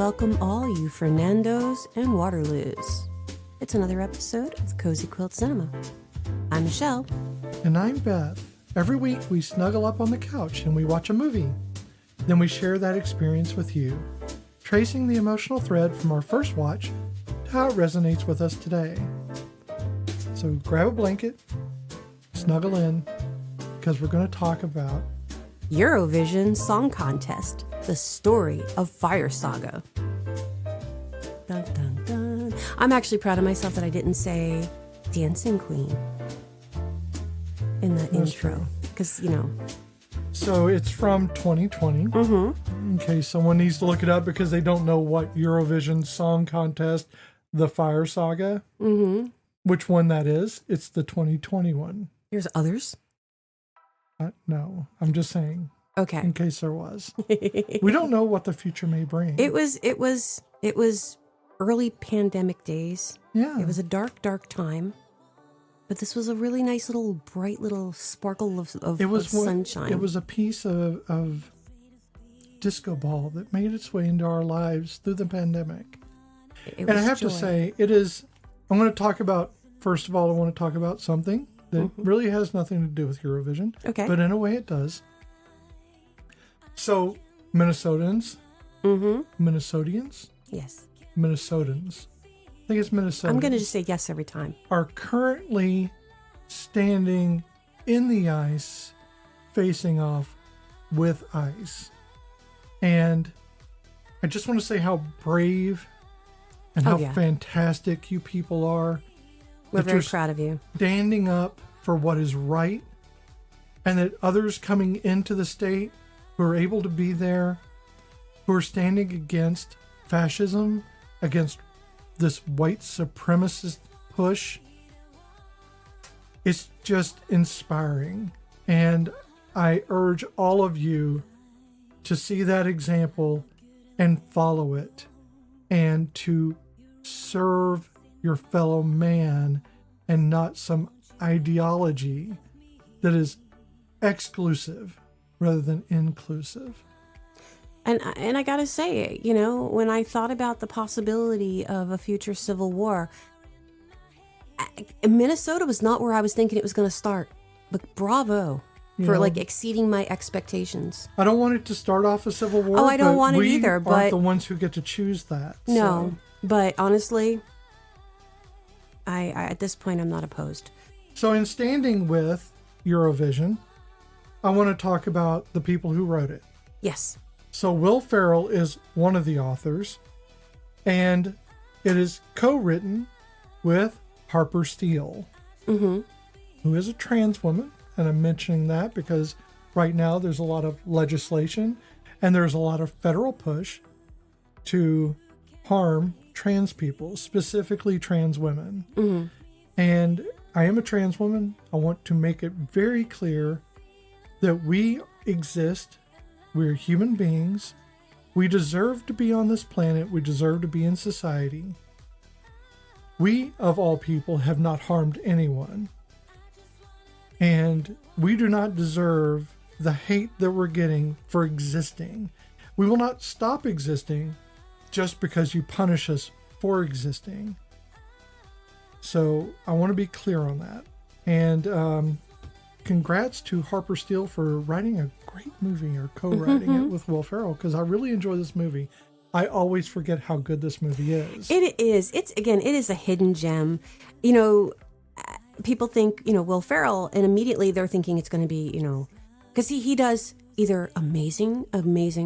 welcome all you Fernandos and Waterloos. It's another episode of Cozy Quilt Cinema. I'm Michelle. And I'm Beth. Every week we snuggle up on the couch and we watch a movie. Then we share that experience with you, tracing the emotional thread from our first watch to how it resonates with us today. So grab a blanket, snuggle in, because we're going to talk about Eurovision Song Contest, the story of Fire Saga. Dun, dun, dun. I'm actually proud of myself that I didn't say Dancing Queen in the intro. Because, you know. So it's from 2020. In case someone needs to look it up because they don't know what Eurovision Song Contest, the Fire Saga, which one that is. It's the 2021. There's others? No, I'm just saying. Okay. In case there was. We don't know what the future may bring. It was early pandemic days. Yeah. It was a dark time. But this was a really nice little bright little sparkle of sunshine. It was a piece of disco ball that made its way into our lives through the pandemic. And I have to say, I'm going to talk about, first of all, I want to talk about something that really has nothing to do with Eurovision. Okay. But in a way it does. So, Minnesotans. Minnesotians? Yes. Minnesotans. I think it's Minnesotans. I'm going to just say yes every time. Are currently standing in the ice, facing off with ice. And I just want to say how brave and how fantastic you people are. We're very proud of you. Standing up for what is right, and that others coming into the state who are able to be there, who are standing against fascism, against this white supremacist push. It's just inspiring. And I urge all of you to see that example and follow it, and to serve your fellow man and not some ideology that is exclusive rather than inclusive. And I gotta say, you know, when I thought about the possibility of a future civil war, Minnesota was not where I was thinking it was going to start. But bravo for like exceeding my expectations. I don't want it to start off a civil war. Oh, I don't want it either. We aren't the ones who get to choose that. No, but honestly, I at this point I'm not opposed. So in standing with Eurovision, I want to talk about the people who wrote it. Yes. So Will Ferrell is one of the authors, and it is co-written with Harper Steele, who is a trans woman. And I'm mentioning that because right now there's a lot of legislation and there's a lot of federal push to harm trans people, specifically trans women. And I am a trans woman. I want to make it very clear that we exist. We're human beings. We deserve to be on this planet. We deserve to be in society. We, of all people, have not harmed anyone. And we do not deserve the hate that we're getting for existing. We will not stop existing just because you punish us for existing. So I want to be clear on that. And congrats to Harper Steele for writing a great movie, or co-writing it with Will Ferrell, because I really enjoy this movie. I always forget how good this movie is. It is. It is a hidden gem. You know, people think, you know, Will Ferrell, and immediately they're thinking it's going to be, you know, because he does either amazing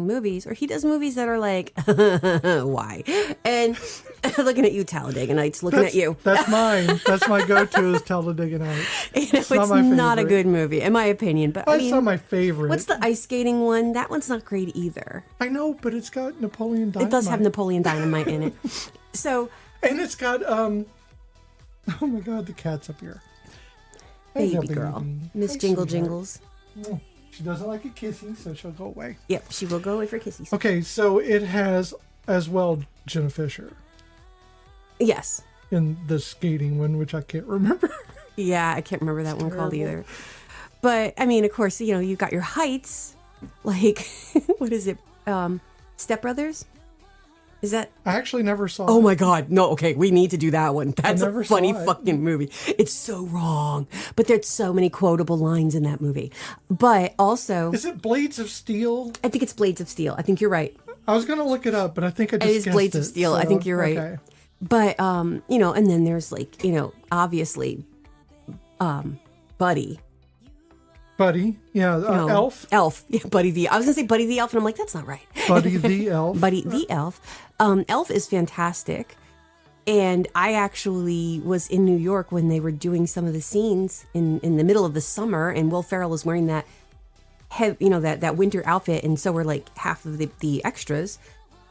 movies, or he does movies that are like, why? And looking at you, Talladega Nights, at you. That's mine. That's my go-to is Talladega Nights. You know, it's not a good movie, in my opinion. But That's not my favorite. What's the ice skating one? That one's not great either. I know, but it's got Napoleon Dynamite. It does have Napoleon Dynamite in it. So, and it's got, oh my God, the cat's up here. Baby girl. Miss Jingle Jingles. Oh. She doesn't like a kissing, so she'll go away. Yep, she will go away for kisses. Okay, so it has as well Jenna Fisher. Yes. In the skating one, which I can't remember. Yeah, I can't remember that one called either. But, I mean, of course, you know, you've got your heights. Like, what is it? Step Brothers? Is that? I actually never saw Oh it. my God. No, okay. We need to do that one. That's a never saw funny it. fucking movie. It's so wrong. But there's so many quotable lines in that movie. But also, Is it Blades of Steel? I think it's Blades of Steel. I think you're right. I was going to look it up, but I think I just It is guessed Blades it, of Steel. so, I think you're right. okay. But, you know, and then there's like, you know, obviously, Buddy. Buddy. Yeah, No, Elf. Elf. Yeah, Buddy the... I was going to say Buddy the Elf, and I'm like, that's not right. Buddy the Elf. Buddy the Elf. Elf is fantastic. And I actually was in New York when they were doing some of the scenes in the middle of the summer, and Will Ferrell was wearing that, that winter outfit, and so were like half of the extras.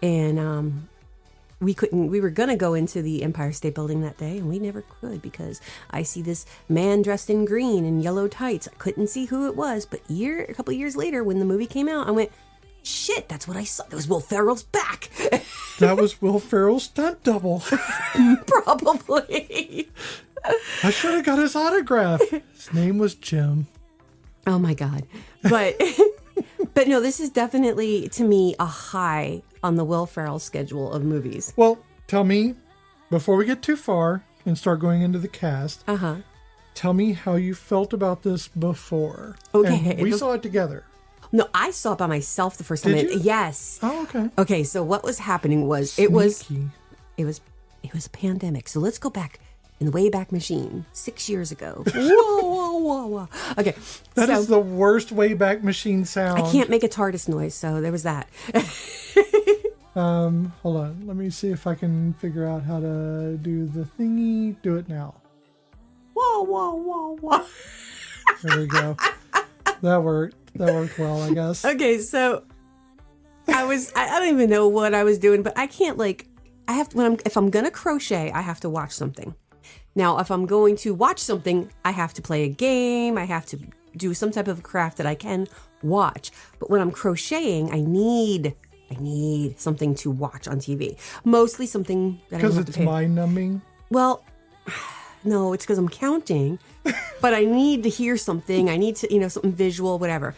And we were going to go into the Empire State Building that day, and we never could because I see this man dressed in green and yellow tights. I couldn't see who it was, but a couple of years later when the movie came out, I went, shit, that's what I saw. That was Will Ferrell's back. That was Will Ferrell's stunt double. Probably. I should have got his autograph. His name was Jim. Oh my God. But but no, this is definitely to me a high on the Will Ferrell schedule of movies. Well, tell me, before we get too far and start going into the cast, tell me how you felt about this before. Okay. And we saw it together. No, I saw it by myself the first time. Did you? Yes. Oh, okay. Okay, so what was happening was Sneaky. it was a pandemic. So let's go back in the Wayback Machine 6 years ago. Whoa. Okay. That is the worst Wayback Machine sound. I can't make a TARDIS noise, so there was that. Hold on. Let me see if I can figure out how to do the thingy. Do it now. Whoa. There we go. That worked. That worked well, I guess. Okay, so I don't even know what I was doing, but I can't if I'm gonna crochet, I have to watch something. Now, if I'm going to watch something, I have to play a game, I have to do some type of craft that I can watch. But when I'm crocheting, I need something to watch on TV. Mostly something that I don't have to Because it's pay. mind numbing. Well, no, it's because I'm counting, but I need to hear something. I need to, something visual, whatever.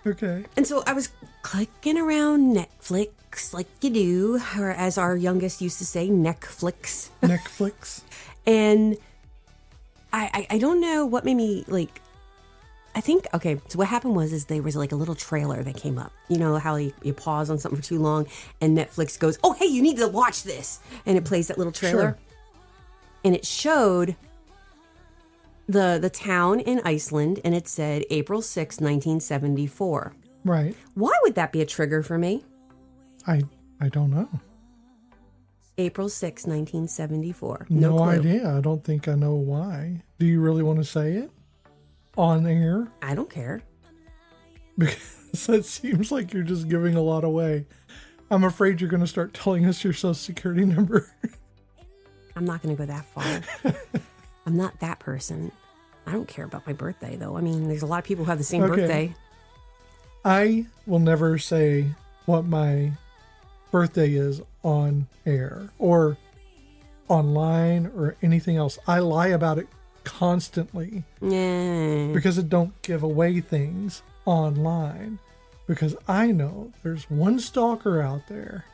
Okay. And so I was clicking around Netflix like you do, or as our youngest used to say, Netflix. Netflix. And I don't know what made me I think, okay, so what happened was there was like a little trailer that came up. You know how you pause on something for too long and Netflix goes, oh, hey, you need to watch this. And it plays that little trailer. Sure. And it showed the town in Iceland, and it said April 6, 1974. Right. Why would that be a trigger for me? I don't know. April 6, 1974. No clue. idea. I don't think I know why. Do you really want to say it? On air? I don't care. Because it seems like you're just giving a lot away. I'm afraid you're going to start telling us your social security number. I'm not going to go that far. I'm not that person. I don't care about my birthday, though. I mean, there's a lot of people who have the same birthday. I will never say what my birthday is on air or online or anything else. I lie about it constantly because it don't give away things online, because I know there's one stalker out there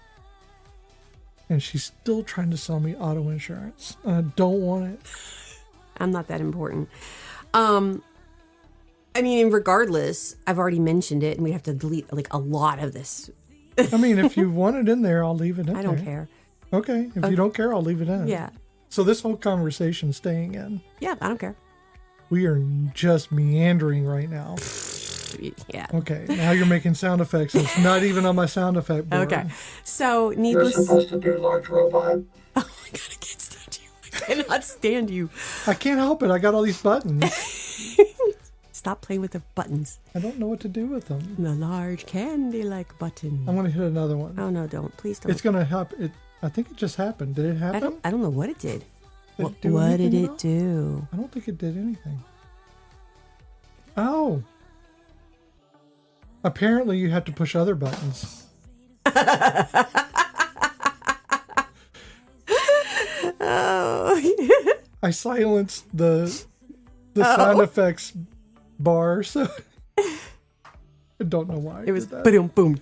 and she's still trying to sell me auto insurance. I don't want it. I'm not that important. I mean, regardless, I've already mentioned it, and we have to delete a lot of this. I mean, if you want it in there, I'll leave it in. I don't care. Okay. If you don't care, I'll leave it in. Yeah. So this whole conversation's staying in. Yeah, I don't care. We are just meandering right now. Yeah. Okay. Now you're making sound effects. It's not even on my sound effect board. Okay. So, You're needless... supposed to do large robot. Oh my God, I can't stand you. I cannot stand you. I can't help it. I got all these buttons. Stop playing with the buttons. I don't know what to do with them. The large candy-like button. I'm going to hit another one. Oh, no, don't. Please don't. It's going to happen. I think it just happened. Did it happen? I don't know what it did. Did it do What did anything it else? do? I don't think it did anything. Oh. Apparently you have to push other buttons. Oh. I silenced the sound effects bar, so I don't know why. It was did that. boom boom.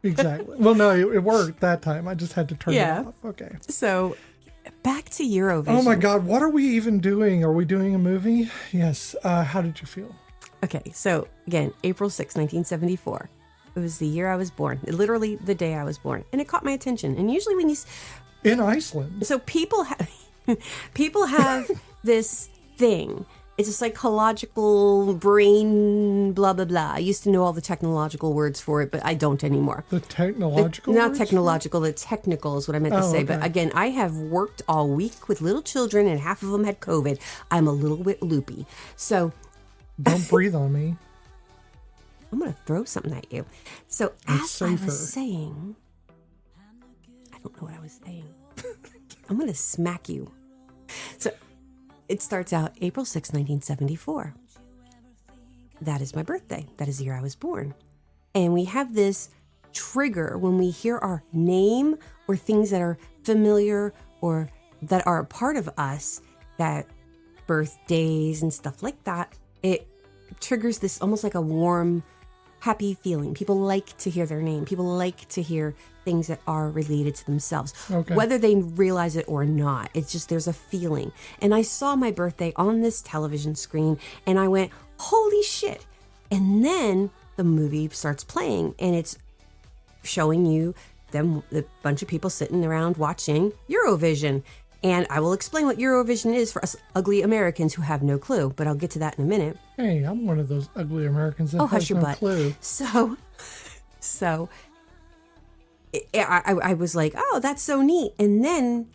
Exactly. Well, no, it worked that time. I just had to turn it off. Okay. So back to Eurovision. Oh my God, what are we even doing? Are we doing a movie? Yes. How did you feel? Okay, so again, April 6, 1974. It was the year I was born, literally the day I was born. And it caught my attention. And usually when you... In Iceland. So people have this thing. It's a psychological brain blah, blah, blah. I used to know all the technological words for it, but I don't anymore. The technological Not technological, the technical is what I meant to say. Okay. But again, I have worked all week with little children and half of them had COVID. I'm a little bit loopy. So... Don't breathe on me. I'm going to throw something at you. So It's as I safer. was saying... I don't know what I was saying. I'm going to smack you. So it starts out April 6, 1974. That is my birthday. That is the year I was born. And we have this trigger when we hear our name or things that are familiar or that are a part of us, that birthdays and stuff like that, it triggers this almost like a warm, happy feeling. People like to hear their name. People like to hear things that are related to themselves, whether they realize it or not. It's just there's a feeling. And I saw my birthday on this television screen and I went, holy shit. And then the movie starts playing and it's showing you a bunch of people sitting around watching Eurovision. And I will explain what Eurovision is for us ugly Americans who have no clue, but I'll get to that in a minute. Hey, I'm one of those ugly Americans that Oh, has hush your no butt. clue. So I was like, oh, that's so neat. And then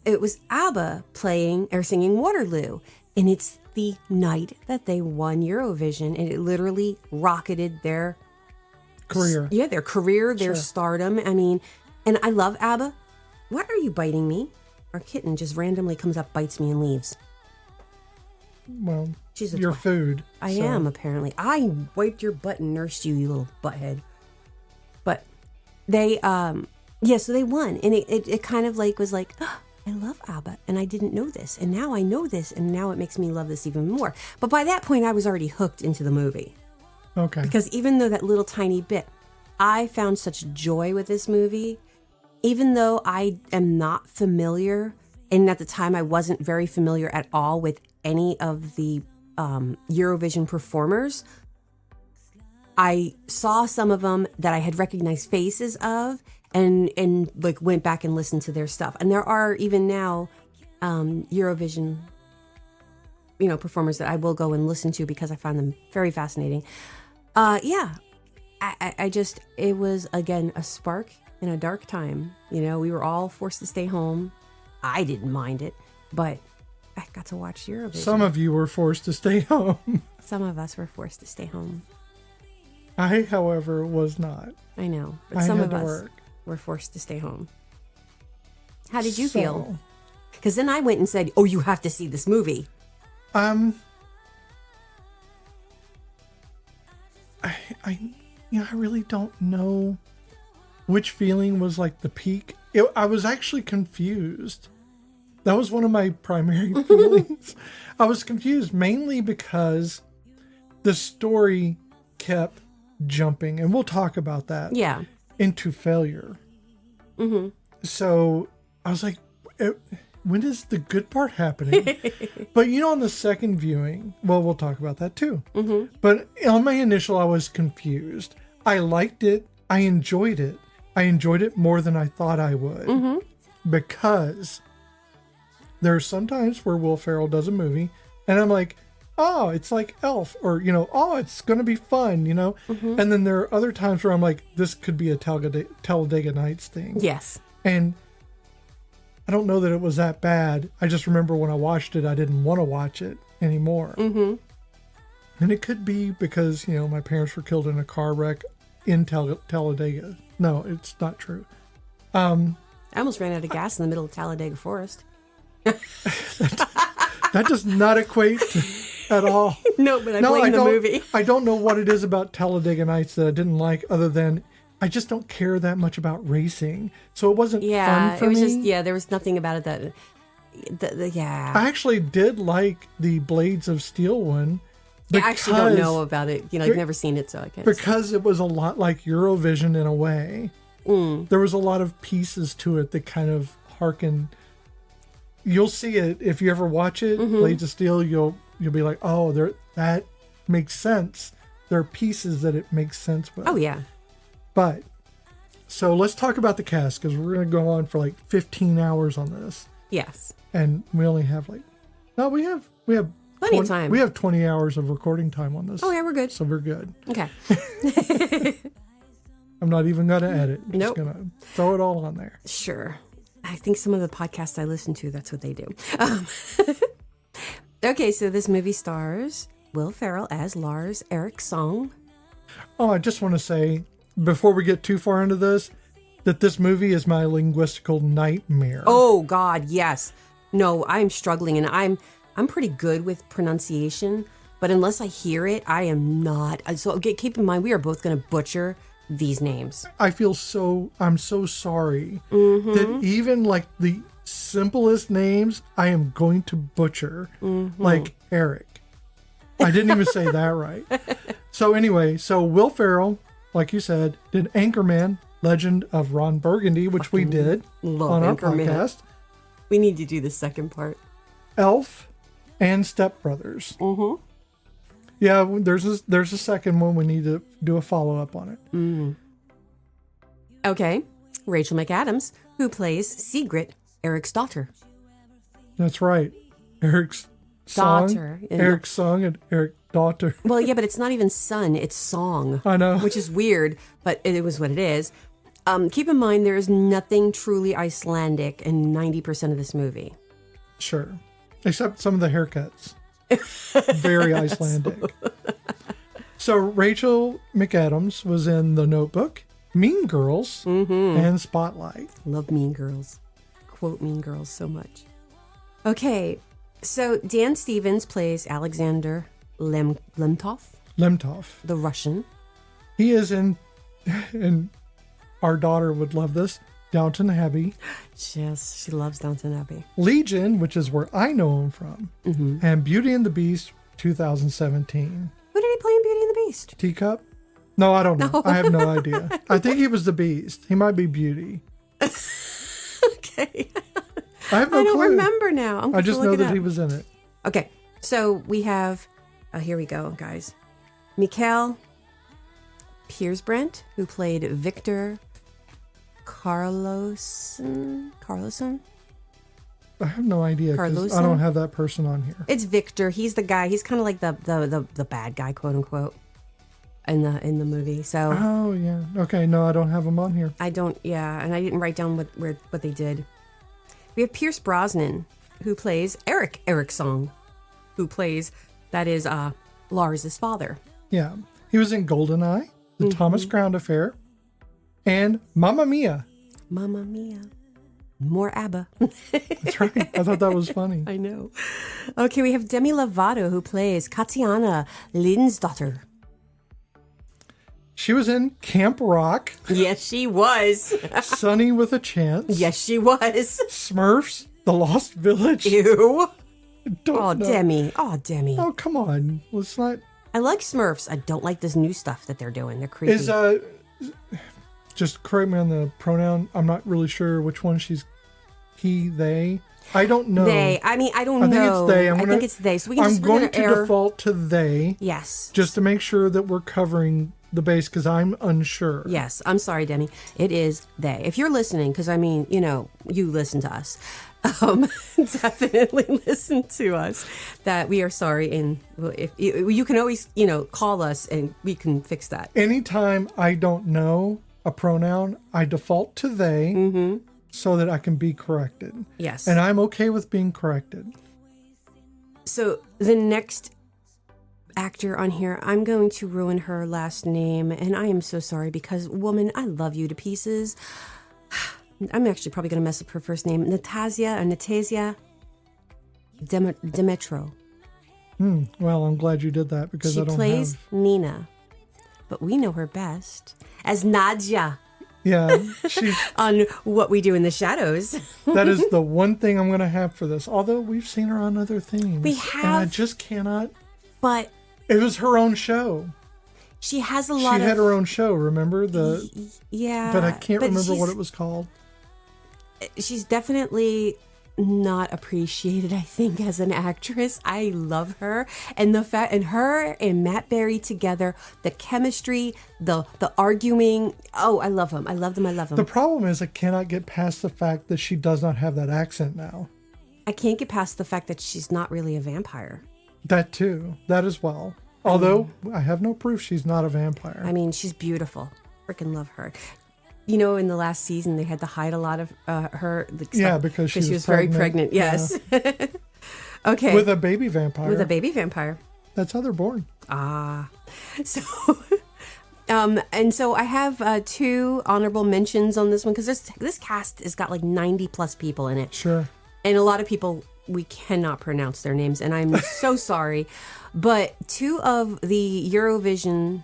it was ABBA playing or singing Waterloo. And it's the night that they won Eurovision. And it literally rocketed their Career. Yeah, their career, their Sure. stardom. I mean, and I love ABBA. Why are you biting me? Our kitten just randomly comes up, bites me, and leaves. Well, She's a your twat. food. I so- am, apparently. I wiped your butt and nursed you, you little butthead. But they, so they won. And it kind of like was like, oh, I love ABBA. And I didn't know this. And now I know this. And now it makes me love this even more. But by that point, I was already hooked into the movie. Okay. Because even though that little tiny bit, I found such joy with this movie. Even though I am not familiar, and at the time I wasn't very familiar at all with any of the Eurovision performers, I saw some of them that I had recognized faces of, and like went back and listened to their stuff. And there are even now Eurovision, performers that I will go and listen to because I find them very fascinating. I just, it was again a spark in a dark time. We were all forced to stay home. I didn't mind it, but I got to watch Eurovision. Some of you were forced to stay home. Some of us were forced to stay home. I, however, was not. I know, but I some had of to us work. were forced to stay home. How did you feel? Because then I went and said, oh, you have to see this movie. I really don't know which feeling was like the peak. I was actually confused. That was one of my primary feelings. I was confused mainly because the story kept jumping, and we'll talk about that. Yeah. Into failure. Mm-hmm. So I was like, when is the good part happening? But on the second viewing, well, we'll talk about that too. Mm-hmm. But on my initial, I was confused. I liked it. I enjoyed it. I enjoyed it more than I thought I would. Because there are some times where Will Ferrell does a movie and I'm like, oh, it's like Elf, or, oh, it's going to be fun, And then there are other times where I'm like, this could be a Talladega Nights thing. Yes. And I don't know that it was that bad. I just remember when I watched it, I didn't want to watch it anymore. Mm-hmm. And it could be because, my parents were killed in a car wreck in Talladega. No, it's not true. I almost ran out of gas in the middle of Talladega Forest. That does not equate at all. No, but I blame the movie. I don't know what it is about Talladega Nights that I didn't like, other than I just don't care that much about racing. So it wasn't fun for me. There was nothing about it that, I actually did like the Blades of Steel one, I actually don't know about it. I've never seen it, so I can't. Because it was a lot like Eurovision in a way. There was a lot of pieces to it that kind of harken. You'll see it if you ever watch it. Blades of Steel. You'll be like, oh, that makes sense. There are pieces that it makes sense with. Oh yeah. But so let's talk about the cast, because we're going to go on for like 15 hours on this. Yes. And we only have we have plenty of time. We have 20 hours of recording time on this. Oh yeah, we're good. So we're good. Okay. I'm not even going to edit. I'm Nope. just going to throw it all on there. Sure. I think some of the podcasts I listen to, that's what they do. Okay, so this movie stars Will Ferrell as Lars Eriksson. Oh, I just want to say, before we get too far into this, that this movie is my linguistical nightmare. Oh God, yes. No, I'm struggling, and I'm pretty good with pronunciation, but unless I hear it, I am not. So keep in mind, we are both going to butcher these names. I'm so sorry that even like the simplest names, I am going to butcher, like Eric. I didn't even say that right. So anyway, Will Ferrell, like you said, did Anchorman, Legend of Ron Burgundy, which we did on our podcast. We need to do the second part. Elf and Step Brothers. Yeah, there's a second one. We need to do a follow-up on it. Okay. Rachel McAdams, who plays Sigrid, Eric's daughter. That's right. Eric's song. Daughter. Eric's song and Eric's daughter. Well, yeah, but it's not even son, it's song. I know. Which is weird, but it was what it is. Keep in mind, there is nothing truly Icelandic in 90% of this movie. Sure. Except some of the haircuts. Very Icelandic. So Rachel McAdams was in The Notebook, Mean Girls, and Spotlight. Love Mean Girls. Quote Mean Girls so much. Okay, so Dan Stevens plays Alexander Lemtov, the Russian. He is in, and our daughter would love this, Downton Abbey. Yes, she loves Downton Abbey. Legion, which is where I know him from, and Beauty and the Beast 2017. Who did he play in Beauty and the Beast? Teacup? No, I don't know. No. I have no idea. I think he was the Beast. He might be Beauty. Okay. I have no I don't clue. remember now. I just know that he was in it. Okay, so we have, here we go, guys. Mikael Piersbrent, who played Victor Carlosson. I have no idea, 'cause I don't have that person on here. It's Victor. He's the guy. He's kind of like the bad guy, quote unquote, in the movie. So. Oh yeah. Okay. No, I don't have him on here. I don't. Yeah, and I didn't write down what they did. We have Pierce Brosnan, who plays Eric Eriksson, who plays, that is Lars' father. Yeah, he was in Goldeneye, The Thomas Crown Affair, and Mamma Mia. Mamma Mia. More ABBA. That's right. I thought that was funny. I know. Okay, we have Demi Lovato, who plays Katiana Linsdotter. She was in Camp Rock. Yes, she was. Sunny with a Chance. Yes, she was. Smurfs, The Lost Village. Ew. Don't know. Demi. Oh, Demi. Oh, come on. Let's not. I like Smurfs. I don't like this new stuff that they're doing. They're creepy. Just correct me on the pronoun. I'm not really sure which one she's he, they. I don't know. They. I mean, I don't know. I think it's they. I think it's they. So I'm going to default to they. Yes. Just to make sure that we're covering the base, because I'm unsure. Yes. I'm sorry, Demi. It is they. If you're listening, because I mean, you listen to us. Definitely listen to us. That we are sorry, and if you can always call us and we can fix that. Anytime I don't know a pronoun, I default to they, so that I can be corrected. Yes, and I'm okay with being corrected. So the next actor on here, I'm going to ruin her last name, and I am so sorry, because woman, I love you to pieces. I'm actually probably going to mess up her first name. Natasia Demetro. Well, I'm glad you did that, because she I don't plays have... Nina, but we know her best as Nadja. Yeah, she's on What We Do in the Shadows. That is the one thing I'm going to have for this. Although we've seen her on other things, we have, and I just cannot. But It was her own show. She has a lot She had her own show, remember? Yeah. But I can't remember what it was called. She's definitely not appreciated, I think, as an actress. I love her. And the fact, and her and Matt Berry together, the chemistry, the arguing. Oh, I love him. I love them. I love him. The problem is I cannot get past the fact that she does not have that accent now. I can't get past the fact that she's not really a vampire. That too. That as well. Although I have no proof she's not a vampire. I mean, she's beautiful. Freaking love her. You know, in the last season, they had to hide a lot of her. Yeah, because she was very pregnant. Yes. Yeah. Okay. With a baby vampire. With a baby vampire. That's how they're born. Ah. So, and so I have 2 honorable mentions on this one because this cast has got like 90 plus people in it. Sure. And a lot of people, we cannot pronounce their names, and I'm so sorry. But 2 of the Eurovision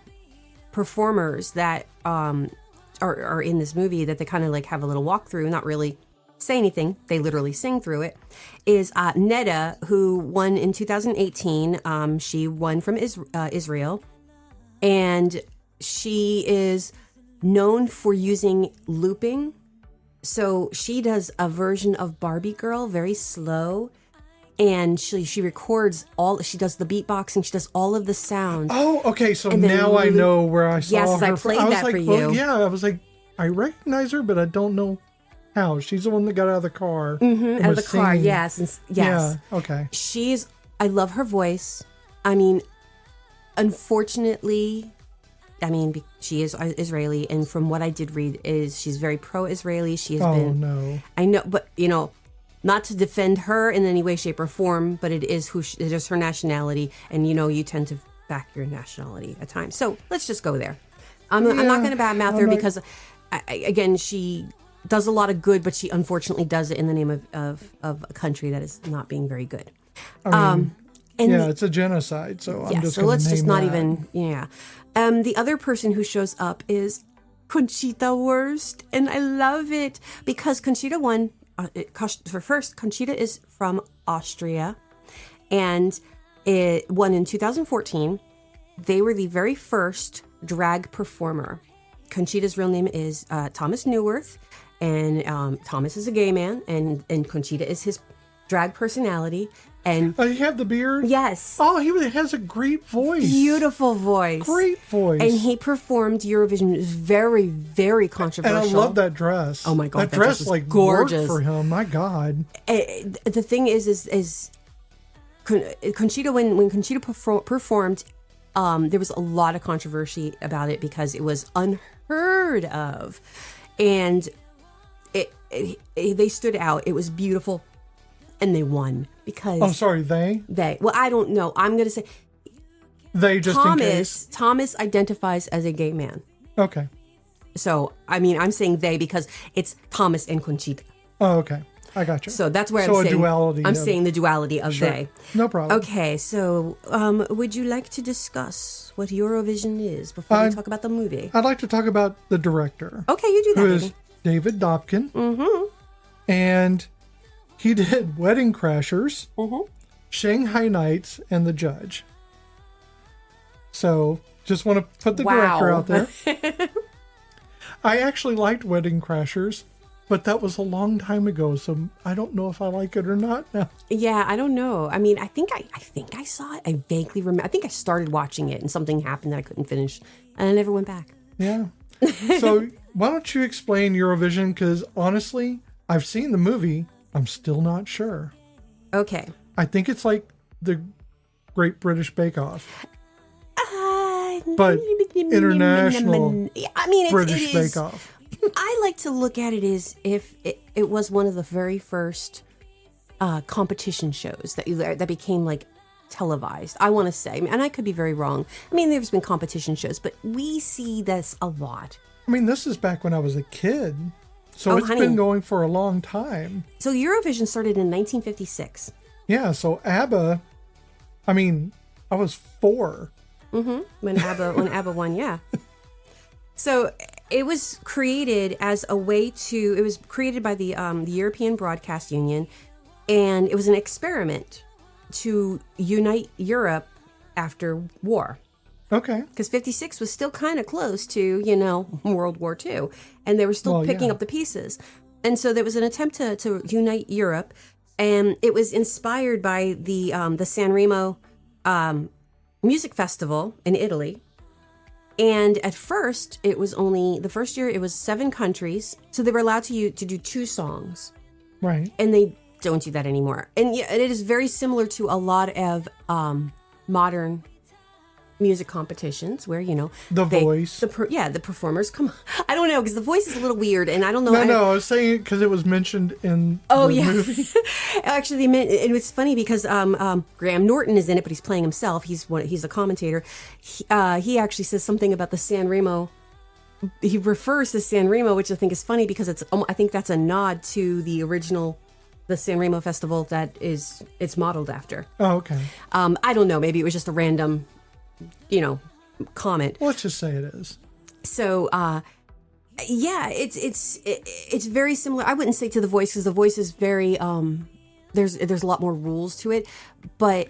performers that are in this movie that they kind of like have a little walkthrough, not really say anything, they literally sing through it, is Neda, who won in 2018. She won from Israel, and she is known for using looping. So she does a version of Barbie Girl, very slow, and she records she does the beatboxing, she does all of the sound. Oh, okay. So now I know where I saw her. Yes, I played that for you. Well, yeah, I was like, I recognize her, but I don't know how. She's the one that got out of the car. Mm-hmm, out of the car, yes. Yes. Yeah, okay. I love her voice. I mean, unfortunately, she is Israeli, and from what I did read, she's very pro-Israeli. She has been. Oh no! I know, but not to defend her in any way, shape, or form, but it is it is her nationality, and you tend to back your nationality at times. So let's just go there. I'm not going to badmouth her because, again, she does a lot of good, but she unfortunately does it in the name of a country that is not being very good. It's a genocide. So I'm just. So let's just not even. Yeah. The other person who shows up is Conchita Wurst, and I love it because Conchita won. Conchita is from Austria, and it won in 2014. They were the very first drag performer. Conchita's real name is Thomas Newworth, and Thomas is a gay man, and Conchita is his drag personality. And you have the beard? Yes. Oh, he has a great voice. Beautiful voice. Great voice. And he performed Eurovision. It was very, very controversial. And I love that dress. Oh my God, that dress like gorgeous for him. My God. The thing is Conchita, when Conchita performed, there was a lot of controversy about it because it was unheard of, and they stood out. It was beautiful. And they won because... I'm sorry, they? They. Well, I don't know. I'm going to say... They, just in case. Thomas identifies as a gay man. Okay. So, I'm saying they because it's Thomas and Conchita. Oh, okay. I got you. So that's where I'm saying... duality. I'm saying the duality of sure. they. No problem. Okay, so would you like to discuss what Eurovision is before we talk about the movie? I'd like to talk about the director. Okay, you do that, who is David Dobkin. Mm-hmm. And... he did Wedding Crashers, Shanghai Nights, and The Judge. So, just want to put the director out there. I actually liked Wedding Crashers, but that was a long time ago, so I don't know if I like it or not now. Yeah, I don't know. I mean, I think I saw it. I vaguely remember. I think I started watching it, and something happened that I couldn't finish, and I never went back. Yeah. So, why don't you explain Eurovision? Because honestly, I've seen the movie. I'm still not sure. Okay. I think it's like the Great British Bake Off. But international British Bake Off. I like to look at it as if it was one of the very first competition shows that became like televised. I want to say, and I could be very wrong. I mean, there's been competition shows, but we see this a lot. I mean, this is back when I was a kid. So it's been going for a long time. So Eurovision started in 1956. Yeah, so ABBA, I mean, I was 4. Mm-hmm. When ABBA won, yeah. So it was created as a way to, it was created by the European Broadcast Union, and it was an experiment to unite Europe after war. Okay. Because 56 was still kind of close to, World War II. And they were still picking up the pieces. And so there was an attempt to unite Europe. And it was inspired by the San Remo music festival in Italy. And at first, the first year, it was 7 countries. So they were allowed to do 2 songs. Right. And they don't do that anymore. And yeah, it is very similar to a lot of modern music competitions where, The Voice. The performers come on. I don't know, because The Voice is a little weird. And I don't know. No, I was saying it because it was mentioned in the movie. Actually, it was funny because Graham Norton is in it, but he's playing himself. He's a commentator. He actually says something about the San Remo. He refers to San Remo, which I think is funny because I think that's a nod to the original, the San Remo festival that it's modeled after. Oh, okay. I don't know. Maybe it was just a random, comment. Let's just say it is. So, it's very similar. I wouldn't say to The Voice because The Voice is very there's a lot more rules to it, but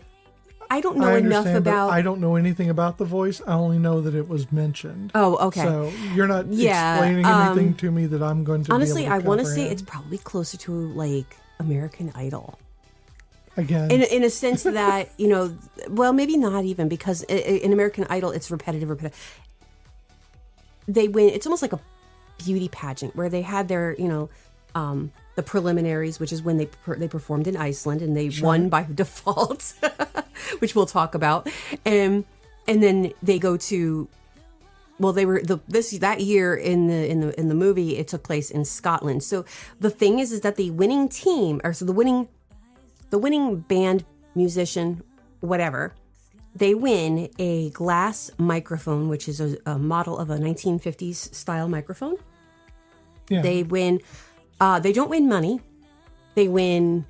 I don't know enough about. I don't know anything about The Voice. I only know that it was mentioned. Oh, okay. So you're not explaining anything to me that I'm going to. Honestly, I want to say it's probably closer to like American Idol. Again, in a sense that well, maybe not even, because in American Idol it's repetitive. They win. It's almost like a beauty pageant where they had their the preliminaries, which is when they performed in Iceland and they won by default, which we'll talk about, and then they go to. Well, they were that year in the movie. It took place in Scotland. So the thing is that the winning team, the winning band, musician, whatever, they win a glass microphone, which is a model of a 1950s style microphone. Yeah. They win. They don't win money. They win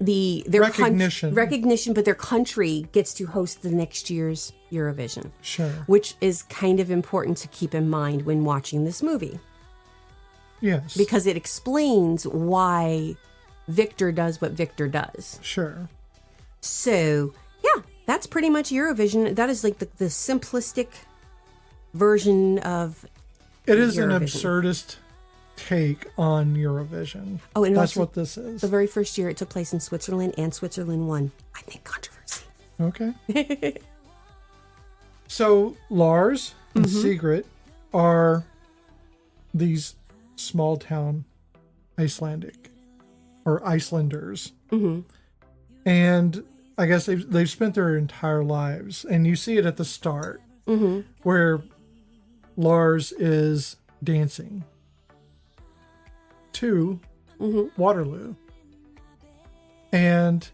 their recognition, but their country gets to host the next year's Eurovision. Sure. Which is kind of important to keep in mind when watching this movie. Yes. Because it explains why Victor does what Victor does. Sure. So, yeah, that's pretty much Eurovision. That is like the simplistic version of It is Eurovision. An absurdist take on Eurovision. Oh, and that's also, what this is. The very first year it took place in Switzerland, and Switzerland won. I think controversy. Okay. So Lars and Sigrid are these small town Icelandic or Icelanders. Mm-hmm. And I guess they've spent their entire lives, and you see it at the start where Lars is dancing to Waterloo. And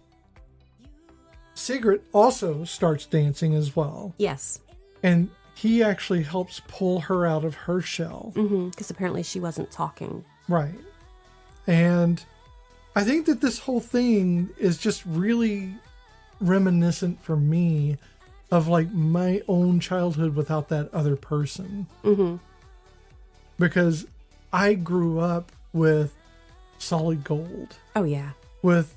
Sigrid also starts dancing as well. Yes. And he actually helps pull her out of her shell. Because apparently she wasn't talking. Right. And I think that this whole thing is just really reminiscent for me of like my own childhood without that other person. Mm-hmm. Because I grew up with Solid Gold. Oh, yeah. With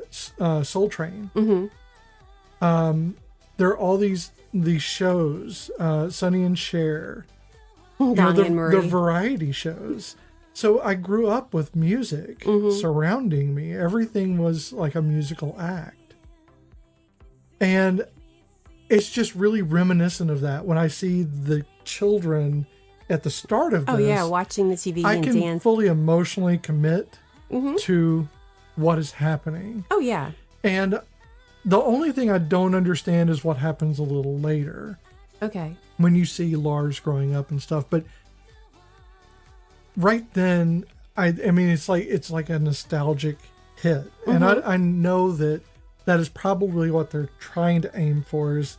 Soul Train. Mm-hmm. There are all these shows, Sonny and Cher, the variety shows. So I grew up with music surrounding me. Everything was like a musical act. And it's just really reminiscent of that when I see the children at the start of this. Oh, yeah, watching the TV and dance. I can fully emotionally commit to what is happening. Oh, yeah. And the only thing I don't understand is what happens a little later. Okay. When you see Lars growing up and stuff. But right then, I mean, it's like a nostalgic hit. And I know that is probably what they're trying to aim for, is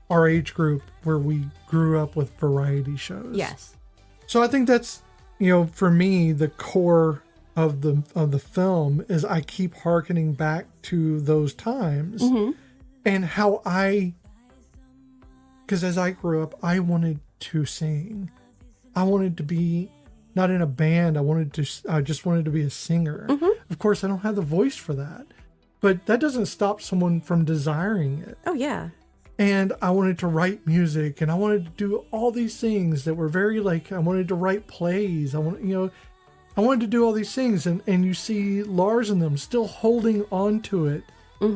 our age group where we grew up with variety shows. Yes. So I think that's, for me, the core of the film is I keep hearkening back to those times and how because as I grew up, I wanted to sing. I wanted to be not in a band. I just wanted to be a singer. Of course, I don't have the voice for that, But that doesn't stop someone from desiring it. Oh, yeah. And I wanted to write music, and I wanted to do all these things that were very I wanted to write plays. I wanted to do all these things, and you see Lars and them still holding on to it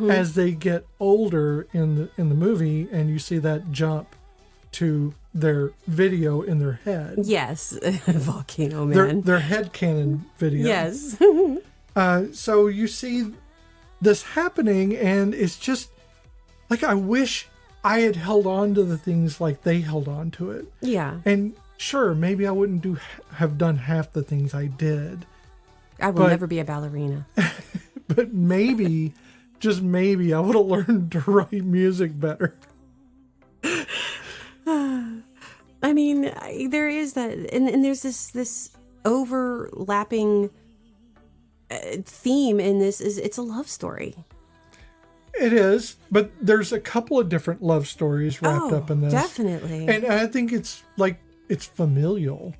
as they get older in the movie, and you see that jump to their video in their head. Yes, Volcano Man. Their headcanon video. Yes. So you see this happening, and it's just I wish I had held on to the things like they held on to it. Yeah. And sure, maybe I wouldn't have done half the things I did. I will never be a ballerina. But maybe, just maybe, I would have learned to write music better. I mean, there is that, and there's this overlapping theme in this. It's a love story. It is, but there's a couple of different love stories wrapped up in this. Definitely. And I think it's it's familial.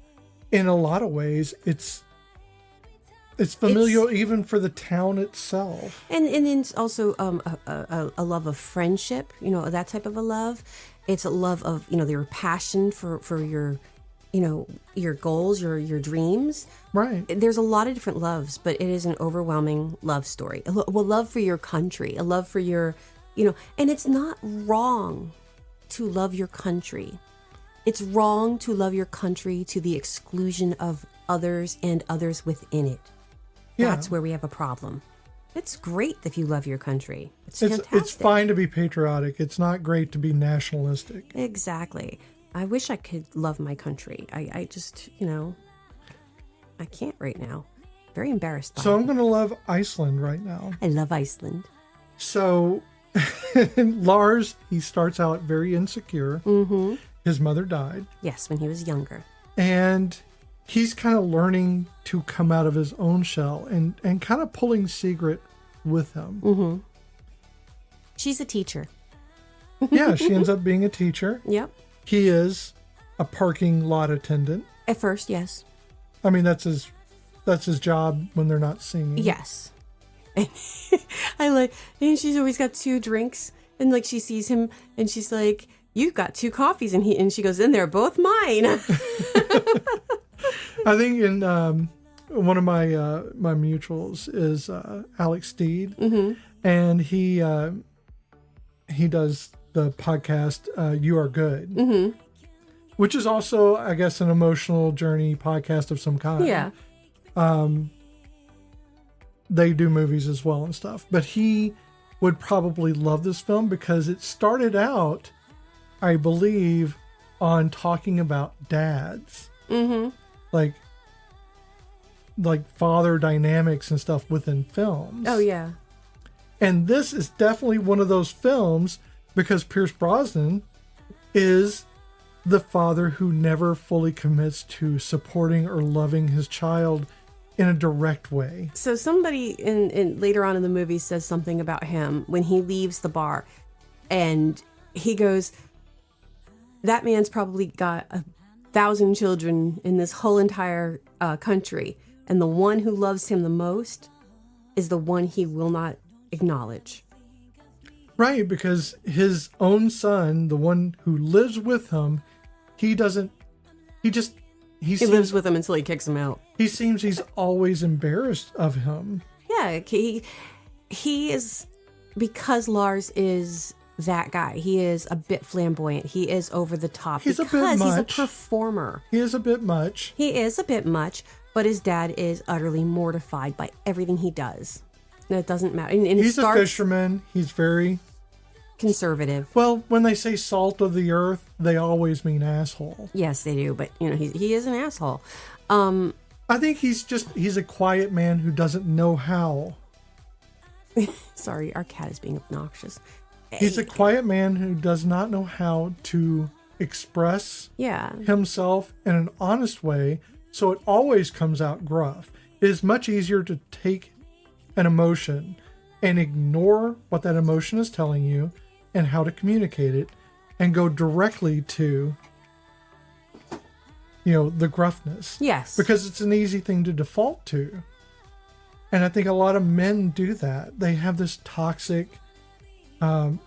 In a lot of ways, it's familial even for the town itself. And it's also a love of friendship, that type of a love. It's a love of, your passion for your, your goals, your dreams. Right. There's a lot of different loves, but it is an overwhelming love story. A love for your country, a love for your, and it's not wrong to love your country. It's wrong to love your country to the exclusion of others and others within it. Yeah. That's where we have a problem. It's great if you love your country. It's fantastic. It's fine to be patriotic. It's not great to be nationalistic. Exactly. I wish I could love my country. I just, I can't right now. Very embarrassed by it. I'm going to love Iceland right now. I love Iceland. So Lars, he starts out very insecure. Mm-hmm. His mother died. Yes, when he was younger. And he's kind of learning to come out of his own shell and kind of pulling Sigrid with him. Mm-hmm. She's a teacher. Yeah, she ends up being a teacher. Yep. He is a parking lot attendant. At first, yes. I mean, that's his job when they're not singing. Yes. And and she's always got 2 drinks, and she sees him and she's like, "You've got 2 coffees," and she goes, "And they're both mine." I think in one of my mutuals is Alex Steed, and he does the podcast You Are Good, which is also, I guess, an emotional journey podcast of some kind. Yeah. They do movies as well and stuff, but he would probably love this film because it started out, I believe, on talking about dads. Mm-hmm. Like father dynamics and stuff within films. Oh, yeah. And this is definitely one of those films because Pierce Brosnan is the father who never fully commits to supporting or loving his child in a direct way. So somebody in later on in the movie says something about him when he leaves the bar, and he goes, "That man's probably got 1,000 children in this whole entire country, and the one who loves him the most is the one he will not acknowledge." Right, because his own son, the one who lives with him, he lives with him until he kicks him out. He seems he's always embarrassed of him. Yeah, he is, because Lars is that guy. He is a bit flamboyant. He is over the top. He's a performer. He is a bit much. But his dad is utterly mortified by everything he does. And it doesn't matter. And he's a fisherman. He's very conservative. Well, when they say salt of the earth, they always mean asshole. Yes, they do. But, he is an asshole. I think he's a quiet man who doesn't know how. Sorry, our cat is being obnoxious. He's a quiet man who does not know how to express himself in an honest way, so it always comes out gruff. It is much easier to take an emotion and ignore what that emotion is telling you and how to communicate it and go directly to the gruffness. Yes. Because it's an easy thing to default to. And I think a lot of men do that. They have this toxic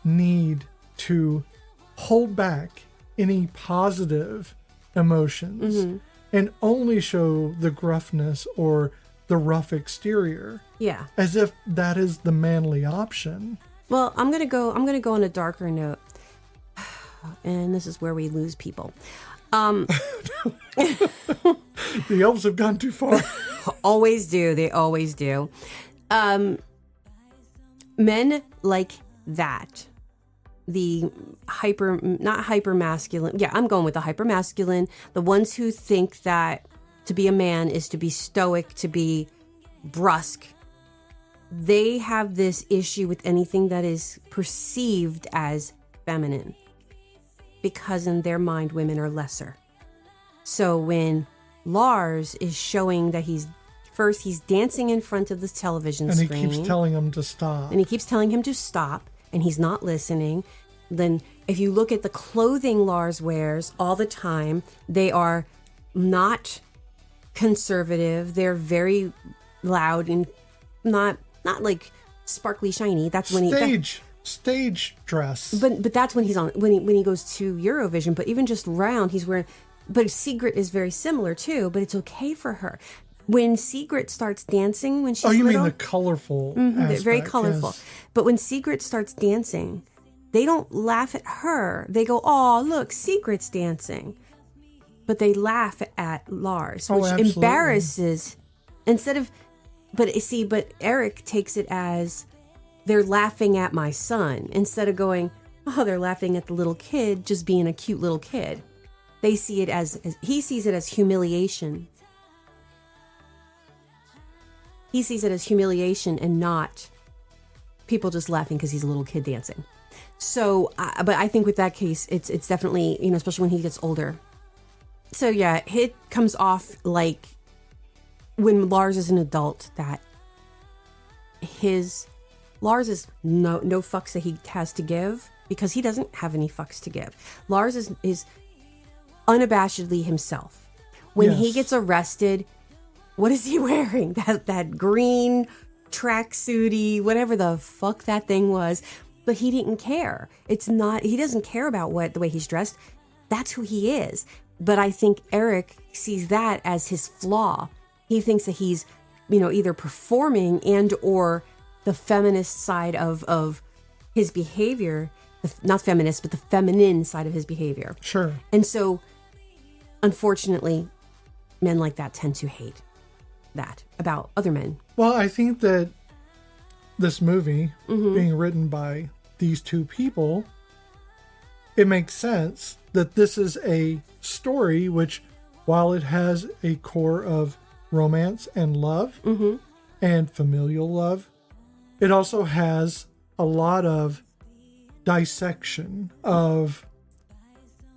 need to hold back any positive emotions and only show the gruffness or the rough exterior. Yeah. As if that is the manly option. Well, I'm gonna go on a darker note. And this is where we lose people. The elves have gone too far. Always do. They always do. Men like that. The not hyper masculine. Yeah, I'm going with the hyper masculine. The ones who think that to be a man is to be stoic, to be brusque. They have this issue with anything that is perceived as feminine, because in their mind, women are lesser. So when Lars is showing that he's dancing in front of the television screen. And he keeps telling him to stop. And he's not listening. Then if you look at the clothing Lars wears all the time, they are not conservative. They're very loud and not like sparkly shiny. That's when stage dress. But that's when when he goes to Eurovision. But even just round, he's wearing. But Sigrid is very similar too. But it's okay for her. When Sigrid starts dancing, when she's you little, mean the colorful? They're very aspect, colorful. yes. But when Sigrid starts dancing, they don't laugh at her. They go, "Oh, look, Sigrid's dancing," but they laugh at Lars, which embarrasses. But Eric takes it as they're laughing at my son instead of going, "Oh, they're laughing at the little kid just being a cute little kid." They see it as he sees it as humiliation. He sees it as humiliation and not people just laughing because he's a little kid dancing. So, but I think with that case, it's definitely, especially when he gets older. So yeah, it comes off like when Lars is an adult that Lars is no fucks that he has to give because he doesn't have any fucks to give. Lars is unabashedly himself. When he gets arrested, what is he wearing? That green tracksuity, whatever the fuck that thing was. But he didn't care. He doesn't care about the way he's dressed. That's who he is. But I think Eric sees that as his flaw. He thinks that he's, either performing and or the feminist side of his behavior. Not feminist, but the feminine side of his behavior. Sure. And so, unfortunately, men like that tend to hate that about other men. Well, I think that this movie being written by these two people, it makes sense that this is a story which, while it has a core of romance and love and familial love, it also has a lot of dissection of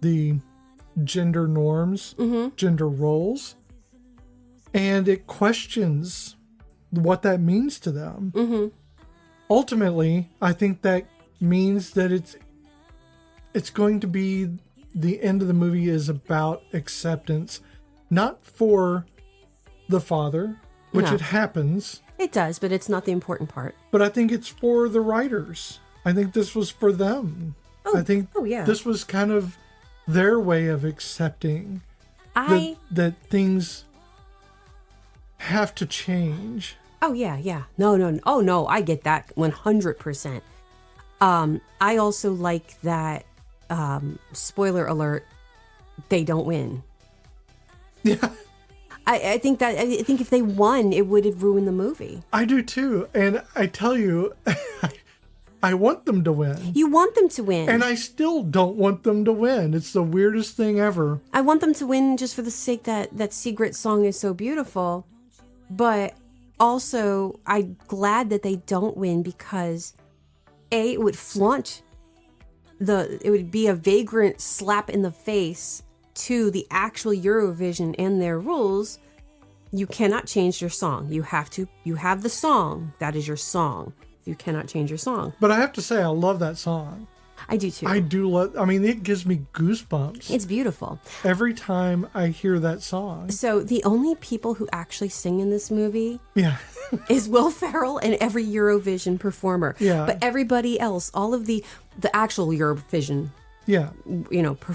the gender norms, gender roles, and it questions what that means to them. Ultimately, I think that means that it's going to be the end of the movie is about acceptance, not for the father, which it happens. It does, but it's not the important part. But I think it's for the writers. I think this was for them. I think this was kind of their way of accepting that things have to change. Oh, yeah. No. Oh, no, I get that 100%. I also like that, spoiler alert, they don't win. Yeah. I think if they won, it would have ruined the movie. I do too. And I tell you, I want them to win. You want them to win. And I still don't want them to win. It's the weirdest thing ever. I want them to win just for the sake that Sigrid song is so beautiful. But also, I'm glad that they don't win because, A, it would flaunt it would be a vagrant slap in the face to the actual Eurovision and their rules. You cannot change your song. You have the song. That is your song. You cannot change your song. But I have to say, I love that song. I do too. I do love. I mean, it gives me goosebumps It's beautiful. every time I hear that song. So the only people who actually sing in this movie Yeah, is Will Ferrell and every Eurovision performer. Yeah. But everybody else, all of the actual Eurovision, yeah.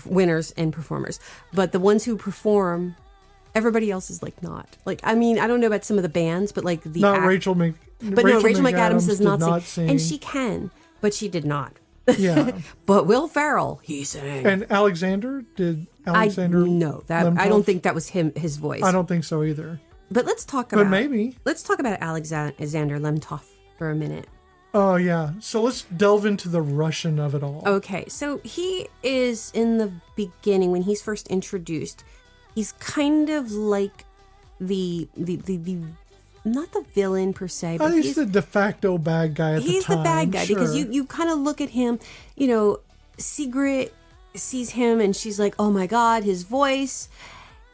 winners and performers, but the ones who perform, everybody else is like not. Like, I mean, I don't know about some of the bands, but like the Not Rachel Rachel McAdams does did not sing. And she can, but she did not. Yeah. But Will Ferrell, he sang. And Alexander, did Alexander? No, that Lemtov? I don't think that was his voice. I don't think so either. But let's talk about. But maybe. Let's talk about Alexander Lemtov for a minute. Oh yeah. So let's delve into the Russian of it all. Okay, so he is in the beginning when he's first introduced. He's kind of like the not the villain per se, but He's the de facto bad guy at the time. He's the bad guy, sure. because you kind of look at him, Sigrid sees him and she's like, oh my God, his voice.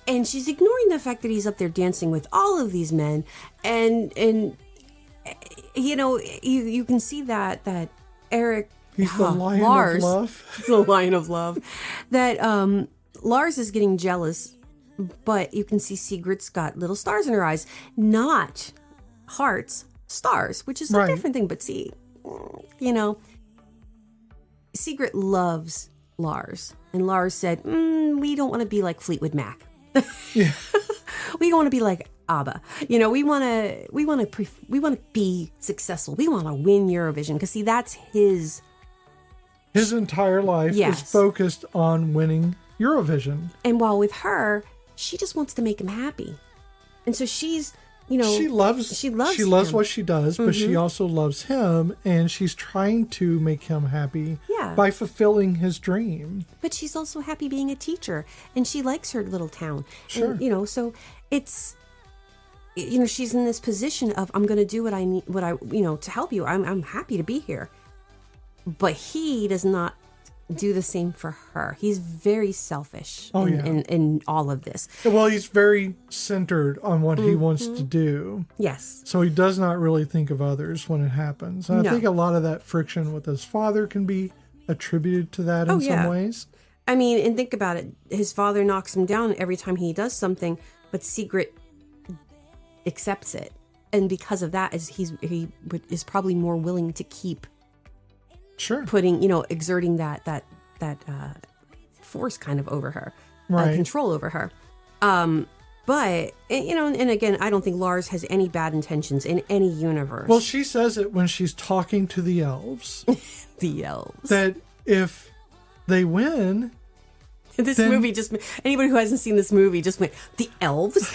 And she's ignoring the fact that he's up there dancing with all of these men. And you can see that Eric, He's the lion Lars, of love. the lion of love, that Lars is getting jealous. But you can see Sigrid's got little stars in her eyes, not hearts, stars, which is a Right. different thing. But see, Sigrid loves Lars, and Lars said, "We don't want to be like Fleetwood Mac. Yeah. We don't want to be like ABBA. We want to be successful. We want to win Eurovision because see, that's his." His entire life Yes. is focused on winning Eurovision. And while with her, she just wants to make him happy, and so she's. She loves him. what she does, but she also loves him, and she's trying to make him happy Yeah. by fulfilling his dream. But she's also happy being a teacher, and she likes her little town. Sure. And, so it's, she's in this position of, I'm going to do what I need, to help you. I'm happy to be here. But he does not do the same for her. He's very selfish in all of this. Well, he's very centered on what he wants to do. Yes. So he does not really think of others when it happens. And I think a lot of that friction with his father can be attributed to that in some ways. I mean, and think about it. His father knocks him down every time he does something, but Sigrid accepts it. And because of that, he is probably more willing to keep putting, exerting that force kind of over her, control over her. But, and again, I don't think Lars has any bad intentions in any universe. Well, she says it when she's talking to the elves. The elves. That if they win... This movie anybody who hasn't seen this movie just went, the elves?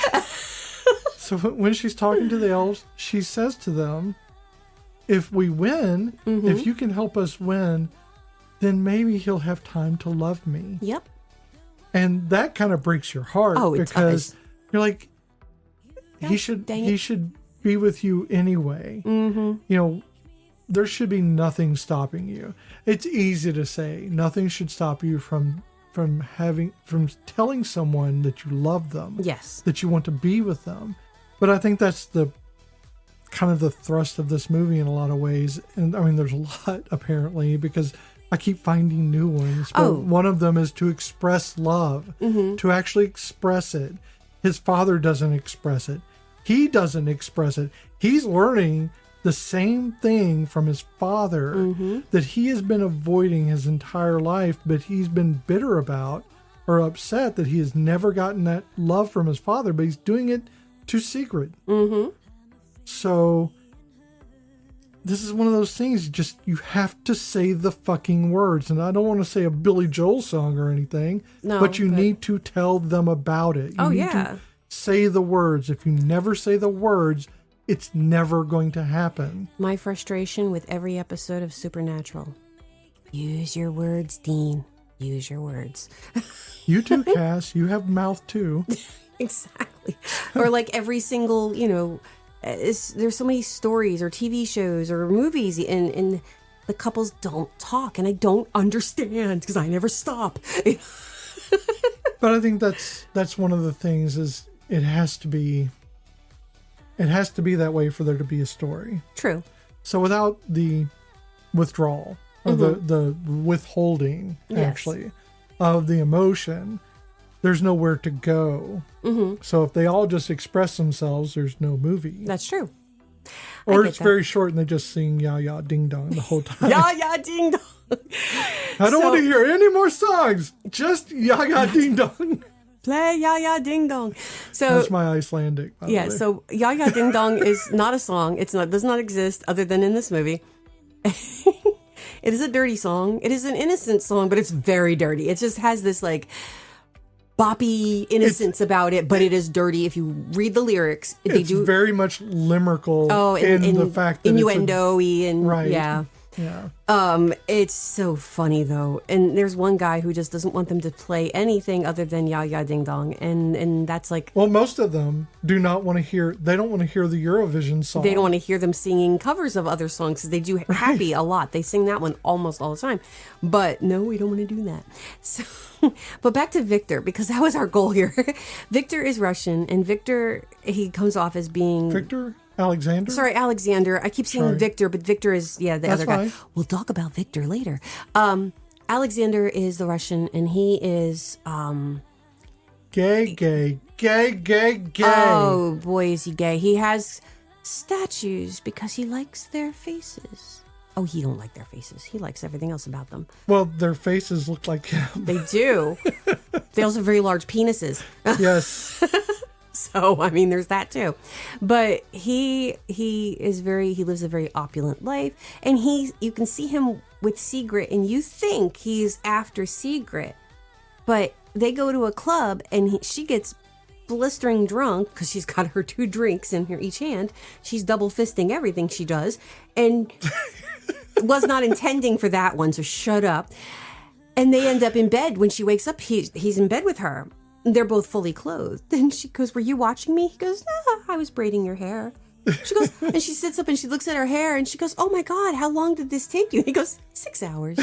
So when she's talking to the elves, she says to them, if we win, if you can help us win, then maybe he'll have time to love me. Yep. And that kind of breaks your heart because you're like, he should be with you anyway. There should be nothing stopping you. It's easy to say nothing should stop you from telling someone that you love them. Yes. That you want to be with them. But I think that's the kind of the thrust of this movie in a lot of ways. And I mean, there's a lot apparently because I keep finding new ones. But one of them is to express love, to actually express it. His father doesn't express it. He doesn't express it. He's learning the same thing from his father that he has been avoiding his entire life, but he's been bitter about or upset that he has never gotten that love from his father, but he's doing it to Sigrid. So this is one of those things, just you have to say the fucking words. And I don't want to say a Billy Joel song or anything, but you need to tell them about it. You need to say the words. If you never say the words, it's never going to happen. My frustration with every episode of Supernatural. Use your words, Dean. Use your words. You too, Cass. You have mouth too. Exactly. Or like every single, there's so many stories or TV shows or movies and the couples don't talk and I don't understand because I never stop. But I think that's one of the things is it has to be that way for there to be a story. True. So without the withdrawal or the withholding, actually, of the emotion, there's nowhere to go. So if they all just express themselves, there's no movie. That's true. Or it's very short and they just sing Jaja Ding Dong the whole time. Jaja Ding Dong. I don't want to hear any more songs. Just Jaja Ding Dong. Play Jaja Ding Dong. So that's my Icelandic. By the way. So Jaja Ding Dong is not a song. Does not exist other than in this movie. It is a dirty song. It is an innocent song, but it's very dirty. It just has this like boppy innocence about it, but it is dirty. If you read the lyrics, it's very much limerickal in the fact that innuendo-y and right. Yeah. It's so funny though, and there's one guy who just doesn't want them to play anything other than Jaja Ding Dong, and that's like, well, most of them do not want to hear. They don't want to hear the Eurovision song. They don't want to hear them singing covers of other songs because they do Happy a lot. They sing that one almost all the time, but no, we don't want to do that. So, but back to Victor, because that was our goal here. Victor is Russian, and Victor, he comes off as being Alexander? Sorry, Alexander. I keep saying Victor, but Victor is, the other guy. Fine. We'll talk about Victor later. Alexander is the Russian, and he is... Gay. Oh, boy, is he gay. He has statues because he likes their faces. Oh, he don't like their faces. He likes everything else about them. Well, their faces look like him. They do. They also have very large penises. Yes. So, I mean, there's that too. But he lives a very opulent life. And you can see him with Sigrid, and you think he's after Sigrid. But they go to a club, and she gets blistering drunk because she's got her 2 drinks in her each hand. She's double fisting everything she does. And was not intending for that one, so shut up. And they end up in bed. When she wakes up, he's in bed with her. They're both fully clothed. And she goes, "Were you watching me?" He goes, "I was braiding your hair." She goes, and she sits up and she looks at her hair and she goes, "Oh my God, how long did this take you?" He goes, 6 hours.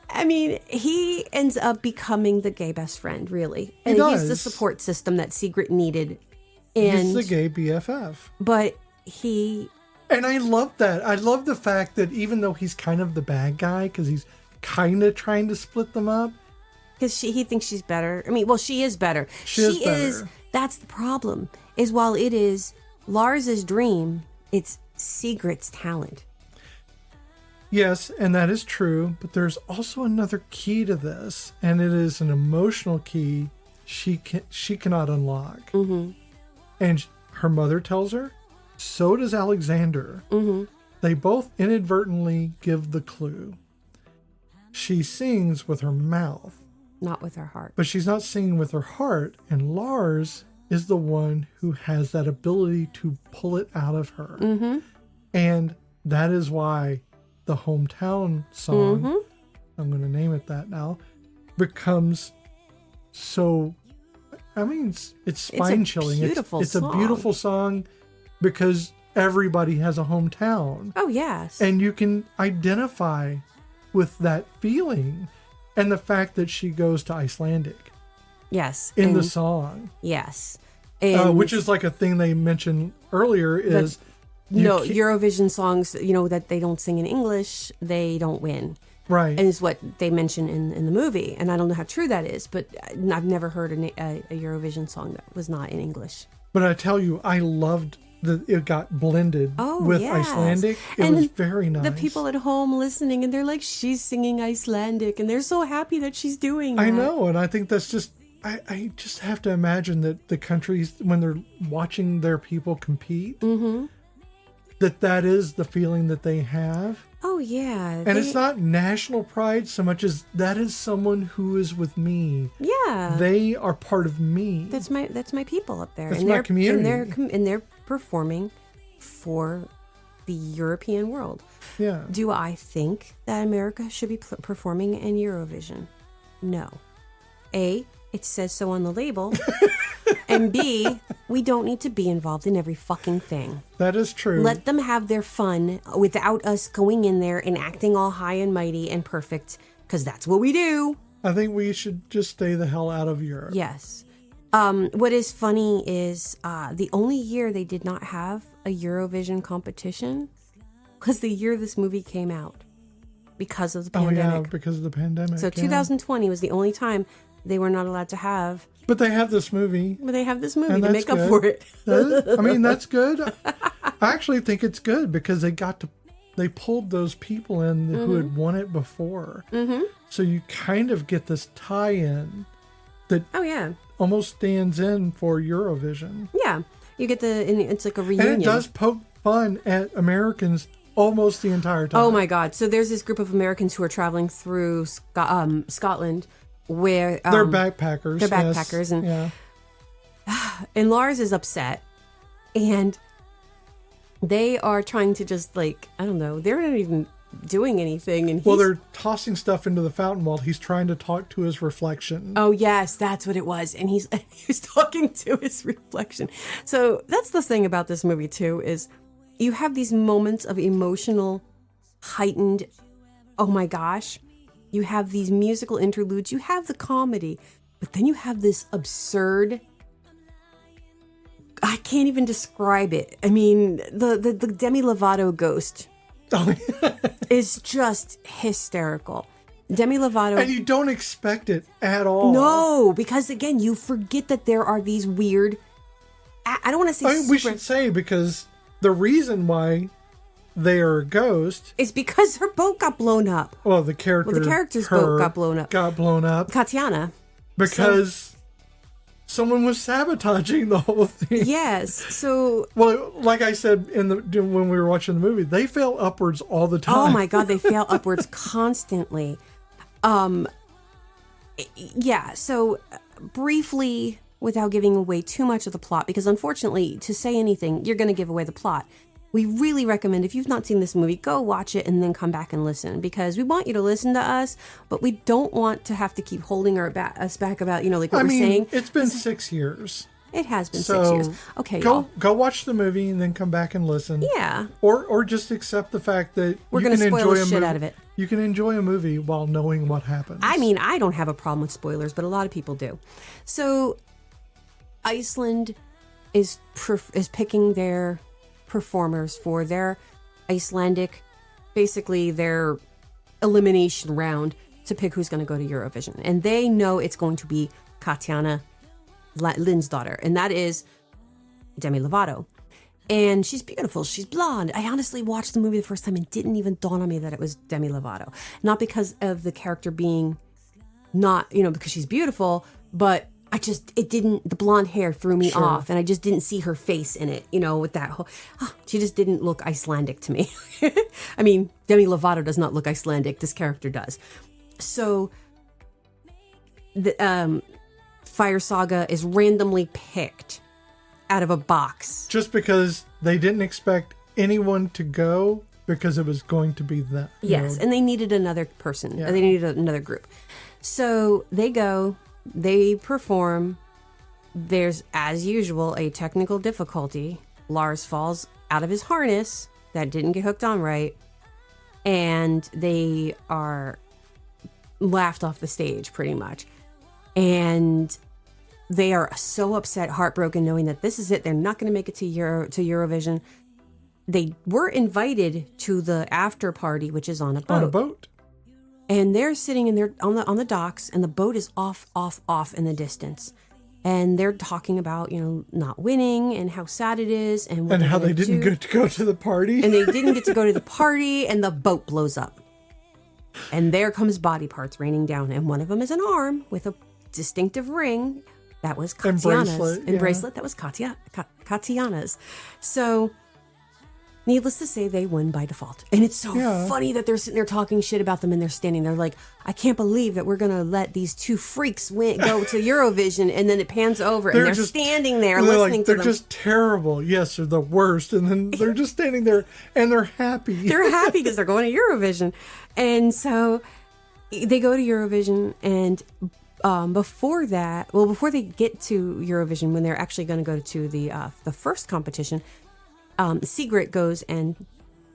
I mean, he ends up becoming the gay best friend, really. And he's the support system that Sigrid needed. And he's the gay BFF. But And I love that. I love the fact that even though he's kind of the bad guy, because he's kind of trying to split them up. Because he thinks she's better. I mean, well, she is better. She is. That's the problem. Is while it is Lars's dream, it's Sigrid's talent. Yes, and that is true. But there's also another key to this, and it is an emotional key she cannot unlock. Mm-hmm. And her mother tells her. So does Alexander. Mm-hmm. They both inadvertently give the clue. She sings with her mouth. Not with her heart. But she's not singing with her heart. And Lars is the one who has that ability to pull it out of her. Mm-hmm. And that is why the hometown song, I'm going to name it that now, becomes so... I mean, it's spine-chilling. It's a beautiful song because everybody has a hometown. Oh, yes. And you can identify with that feeling. And the fact that she goes to Icelandic. Yes. In the song. Yes. Which is like a thing they mentioned earlier is... Eurovision songs, that they don't sing in English, they don't win. Right. And is what they mention in the movie. And I don't know how true that is, but I've never heard a Eurovision song that was not in English. But I tell you, I loved that it got blended with Icelandic. It was very nice. The people at home listening, and they're like, she's singing Icelandic, and they're so happy that she's doing that. I know, and I think that's just, I just have to imagine that the countries, when they're watching their people compete, that is the feeling that they have. Oh, yeah. And it's not national pride so much as that is someone who is with me. Yeah. They are part of me. That's my people up there. That's my community. And they're performing for the European world. Yeah. Do I think that America should be performing in Eurovision? No. A, it says so on the label. And B, we don't need to be involved in every fucking thing. That is true. Let them have their fun without us going in there and acting all high and mighty and perfect, because that's what we do. I think we should just stay the hell out of Europe. Yes. What is funny is the only year they did not have a Eurovision competition, was the year this movie came out because of the Oh, pandemic. yeah, because of the pandemic. So 2020 was the only time they were not allowed to have. But they have this movie. But they have this movie And to that's make up good. for it. I mean, that's good. I actually think it's good because they pulled those people in who had won it before. Mm-hmm. So you kind of get this tie-in that Oh, yeah. almost stands in for Eurovision. Yeah. You get and it's like a reunion. And it does poke fun at Americans almost the entire time. Oh my God. So there's this group of Americans who are traveling through Scotland where... they're backpackers. They're backpackers. Yes. And Lars is upset. And they are trying to just like, I don't know, they're not even doing anything. And they're tossing stuff into the fountain while he's trying to talk to his reflection. Oh, yes, that's what it was. And he's talking to his reflection. So that's the thing about this movie, too, is you have these moments of emotional, heightened, oh my gosh. You have these musical interludes. You have the comedy. But then you have this absurd... I can't even describe it. I mean, the Demi Lovato ghost is just hysterical. Demi Lovato... And you don't expect it at all. No, because again, you forget that there are these weird... I don't want to say we should say, because the reason why they are a ghost... is because her boat got blown up. Well, the character's boat got blown up. Got blown up. Katiana. Because... someone was sabotaging the whole thing. Yes, so... Well, like I said when we were watching the movie, they fail upwards all the time. Oh my God, they fail upwards constantly. Yeah, so briefly, without giving away too much of the plot, because unfortunately, to say anything, you're going to give away the plot. We really recommend, if you've not seen this movie, go watch it and then come back and listen, because we want you to listen to us, but we don't want to have to keep holding us back about, like what we're saying. It's been 6 years. It has been 6 years. Okay, go watch the movie and then come back and listen. Yeah. Or just accept the fact that we're going to spoil the shit out of it. You can enjoy a movie while knowing what happens. I mean, I don't have a problem with spoilers, but a lot of people do. So, Iceland is picking their performers for their Icelandic, basically their elimination round to pick who's going to go to Eurovision. And they know it's going to be Katiana Lindsdottir, and that is Demi Lovato. And she's beautiful. She's blonde. I honestly watched the movie the first time and didn't even dawn on me that it was Demi Lovato. Not because of the character being not, because she's beautiful, but the blonde hair threw me off, and I just didn't see her face in it, with that whole, she just didn't look Icelandic to me. I mean, Demi Lovato does not look Icelandic. This character does. So, the Fire Saga is randomly picked out of a box. Just because they didn't expect anyone to go, because it was going to be them. Yes, and they needed another person. Yeah. They needed another group. So they go... They perform. There's, as usual, a technical difficulty. Lars falls out of his harness that didn't get hooked on right, and they are laughed off the stage pretty much. And they are so upset, heartbroken, knowing that this is it. They're not going to make it to Eurovision. They were invited to the after party, which is on a boat. On a boat. And they're sitting in there on the docks, and the boat is off in the distance. And they're talking about, not winning and how sad it is. And how they didn't get to go to the party. And they didn't get to go to the party, and the boat blows up. And there comes body parts raining down. And one of them is an arm with a distinctive ring. That was Katiana's. And bracelet. That was Katiana's. So... needless to say, they win by default. And it's so funny that they're sitting there talking shit about them, and they're standing there like, I can't believe that we're going to let these two freaks go to Eurovision. And then it pans over, and they're standing there listening to them. They're just terrible. Yes, they're the worst. And then they're just standing there, and they're happy. They're happy because they're going to Eurovision. And so they go to Eurovision, and before they get to Eurovision, when they're actually going to go to the first competition, Sigrid goes and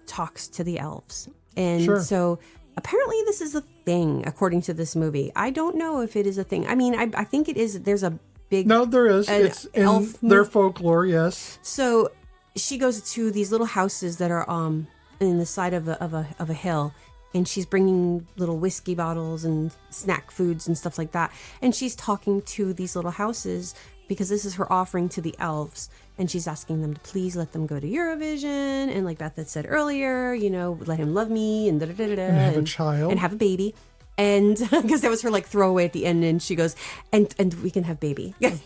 talks to the elves. And so apparently this is a thing, according to this movie. I don't know if it is a thing. I mean, I think it is. There's a big... No, there is. It's in their folklore, yes. So she goes to these little houses that are in the side of a hill, and she's bringing little whiskey bottles and snack foods and stuff like that. And she's talking to these little houses because this is her offering to the elves. And she's asking them to please let them go to Eurovision. And like Beth had said earlier, you know, let him love me and da-da-da-da-da. And have a child. And have a baby. And because that was her like throwaway at the end. And she goes, and we can have baby. It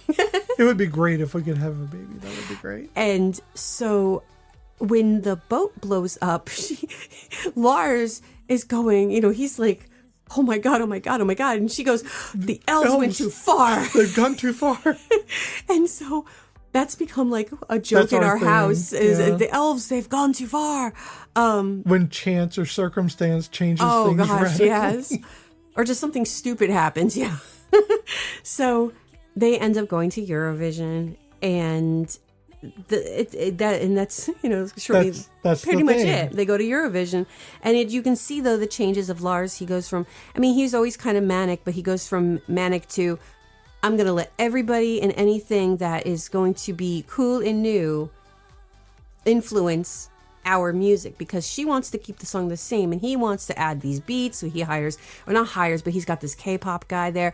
would be great if we could have a baby. That would be great. And so when the boat blows up, Lars is going, you know, he's like, oh my God, oh my God, oh my God. And she goes, the elves went too far. They've gone too far. And so that's become like a joke in our house is the elves, they've gone too far. When chance or circumstance changes things radically. Yes. Or just something stupid happens, yeah. So they end up going to Eurovision, and that's you know shortly that's pretty much it. They go to Eurovision, and you can see though the changes of Lars. He goes from, I mean, he's always kind of manic, but he goes from manic to, I'm going to let everybody and anything that is going to be cool and new influence our music, because she wants to keep the song the same and he wants to add these beats. So he hires, or not hires, but he's got this K-pop guy there.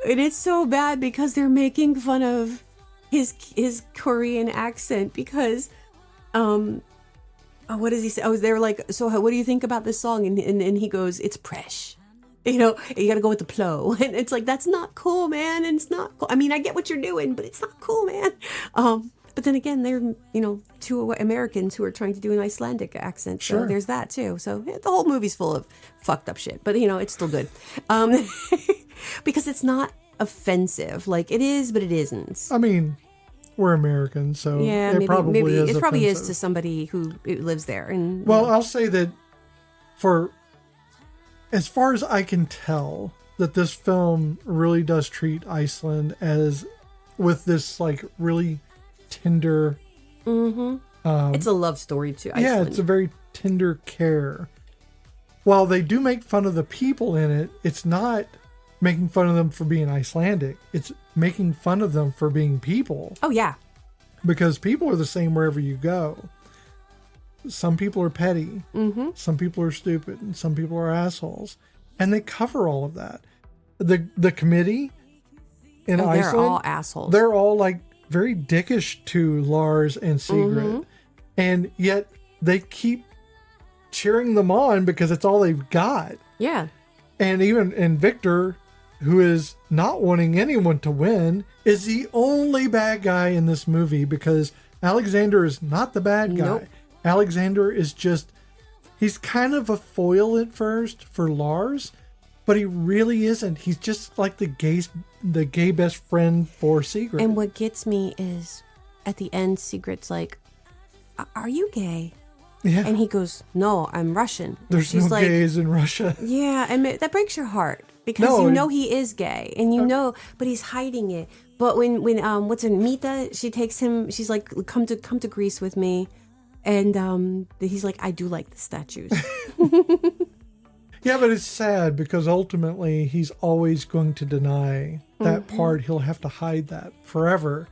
And it's so bad because they're making fun of his Korean accent because, what does he say? Oh, they're like, so what do you think about this song? And he goes, it's presh. You know, you got to go with the flow. And it's like, that's not cool, man. And it's not cool. I mean, I get what you're doing, but it's not cool, man. But then again, they're, you know, two Americans who are trying to do an Icelandic accent. So there's that too. So the whole movie's full of fucked up shit, but you know, it's still good. Because it's not offensive. Like it is, but it isn't. I mean, we're Americans, so yeah, it probably is to somebody who lives there. And well, I'll say that for as far as I can tell, that this film really does treat Iceland as with this like really tender. It's a love story to Iceland. Yeah, it's a very tender care. While they do make fun of the people in it, it's not making fun of them for being Icelandic. It's making fun of them for being people. Oh, yeah. Because people are the same wherever you go. Some people are petty. Some people are stupid. And some people are assholes. And they cover all of that. The committee in Iceland. They're all assholes. They're all like very dickish to Lars and Sigrid. And yet they keep cheering them on because it's all they've got. Yeah. And Victor, who is not wanting anyone to win, is the only bad guy in this movie because Alexander is not the bad guy. Nope. Alexander is just, he's kind of a foil at first for Lars, but he really isn't. He's just like the gay best friend for Sigrid. And what gets me is at the end, Sigrid's like, are you gay? Yeah. And he goes, no, I'm Russian. There's no gays in Russia. Yeah, and that breaks your heart because you know he is gay, and you know, but he's hiding it. But when what's her Mita, she takes him. She's like, come to Greece with me, and he's like, I do like the statues. Yeah, but it's sad because ultimately he's always going to deny that part. He'll have to hide that forever.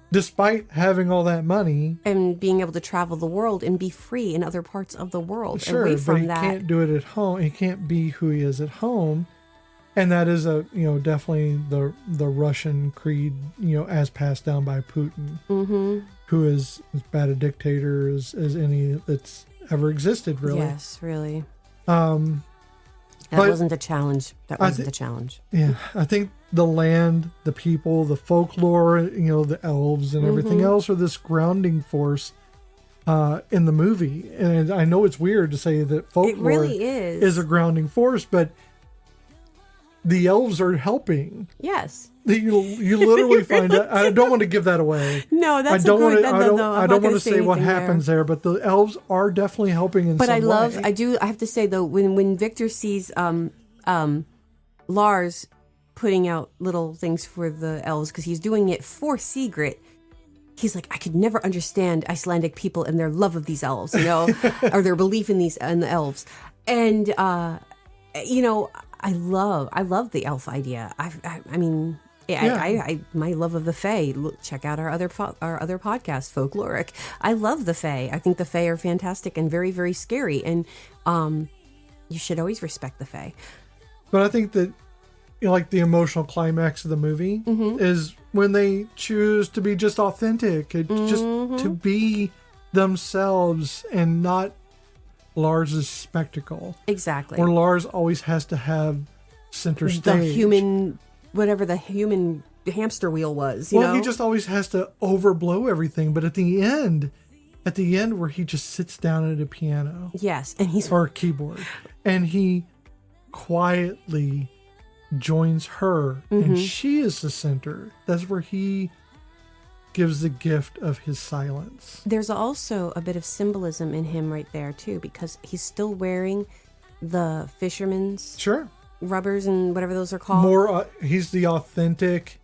Despite having all that money. And being able to travel the world and be free in other parts of the world. Sure, away from but he that. can't do it at home. He can't be who he is at home. And that is definitely the Russian creed, as passed down by Putin, who is as bad a dictator as any that's ever existed, really. Yes, really. That wasn't the challenge. That wasn't the challenge. Yeah, I think the land, the people, the folklore, the elves and everything else are this grounding force in the movie. And I know it's weird to say that folklore really is a grounding force, but the elves are helping. Yes. You literally find out. I don't want to give that away. No, that's I don't want to say what happens there, but the elves are definitely helping in some way. But I have to say though, when Victor sees Lars putting out little things for the elves because he's doing it for Sigrid, he's like, I could never understand Icelandic people and their love of these elves, or their belief in the elves. And I love the elf idea. I mean, My love of the Fae. Check out our other podcast, Folkloric. I love the Fae. I think the Fae are fantastic and very, very scary. And you should always respect the Fae. But I think that, like, the emotional climax of the movie is when they choose to be just authentic, just to be themselves and not Lars's spectacle. Exactly. Or Lars always has to have center stage. The human, whatever the human hamster wheel was. You know? He just always has to overblow everything. But at the end where he just sits down at a piano. Yes. And or a keyboard. And he quietly joins her, and she is the center. That's where he gives the gift of his silence. There's also a bit of symbolism in him right there too, because he's still wearing the fisherman's rubbers and whatever those are called. He's the authentic,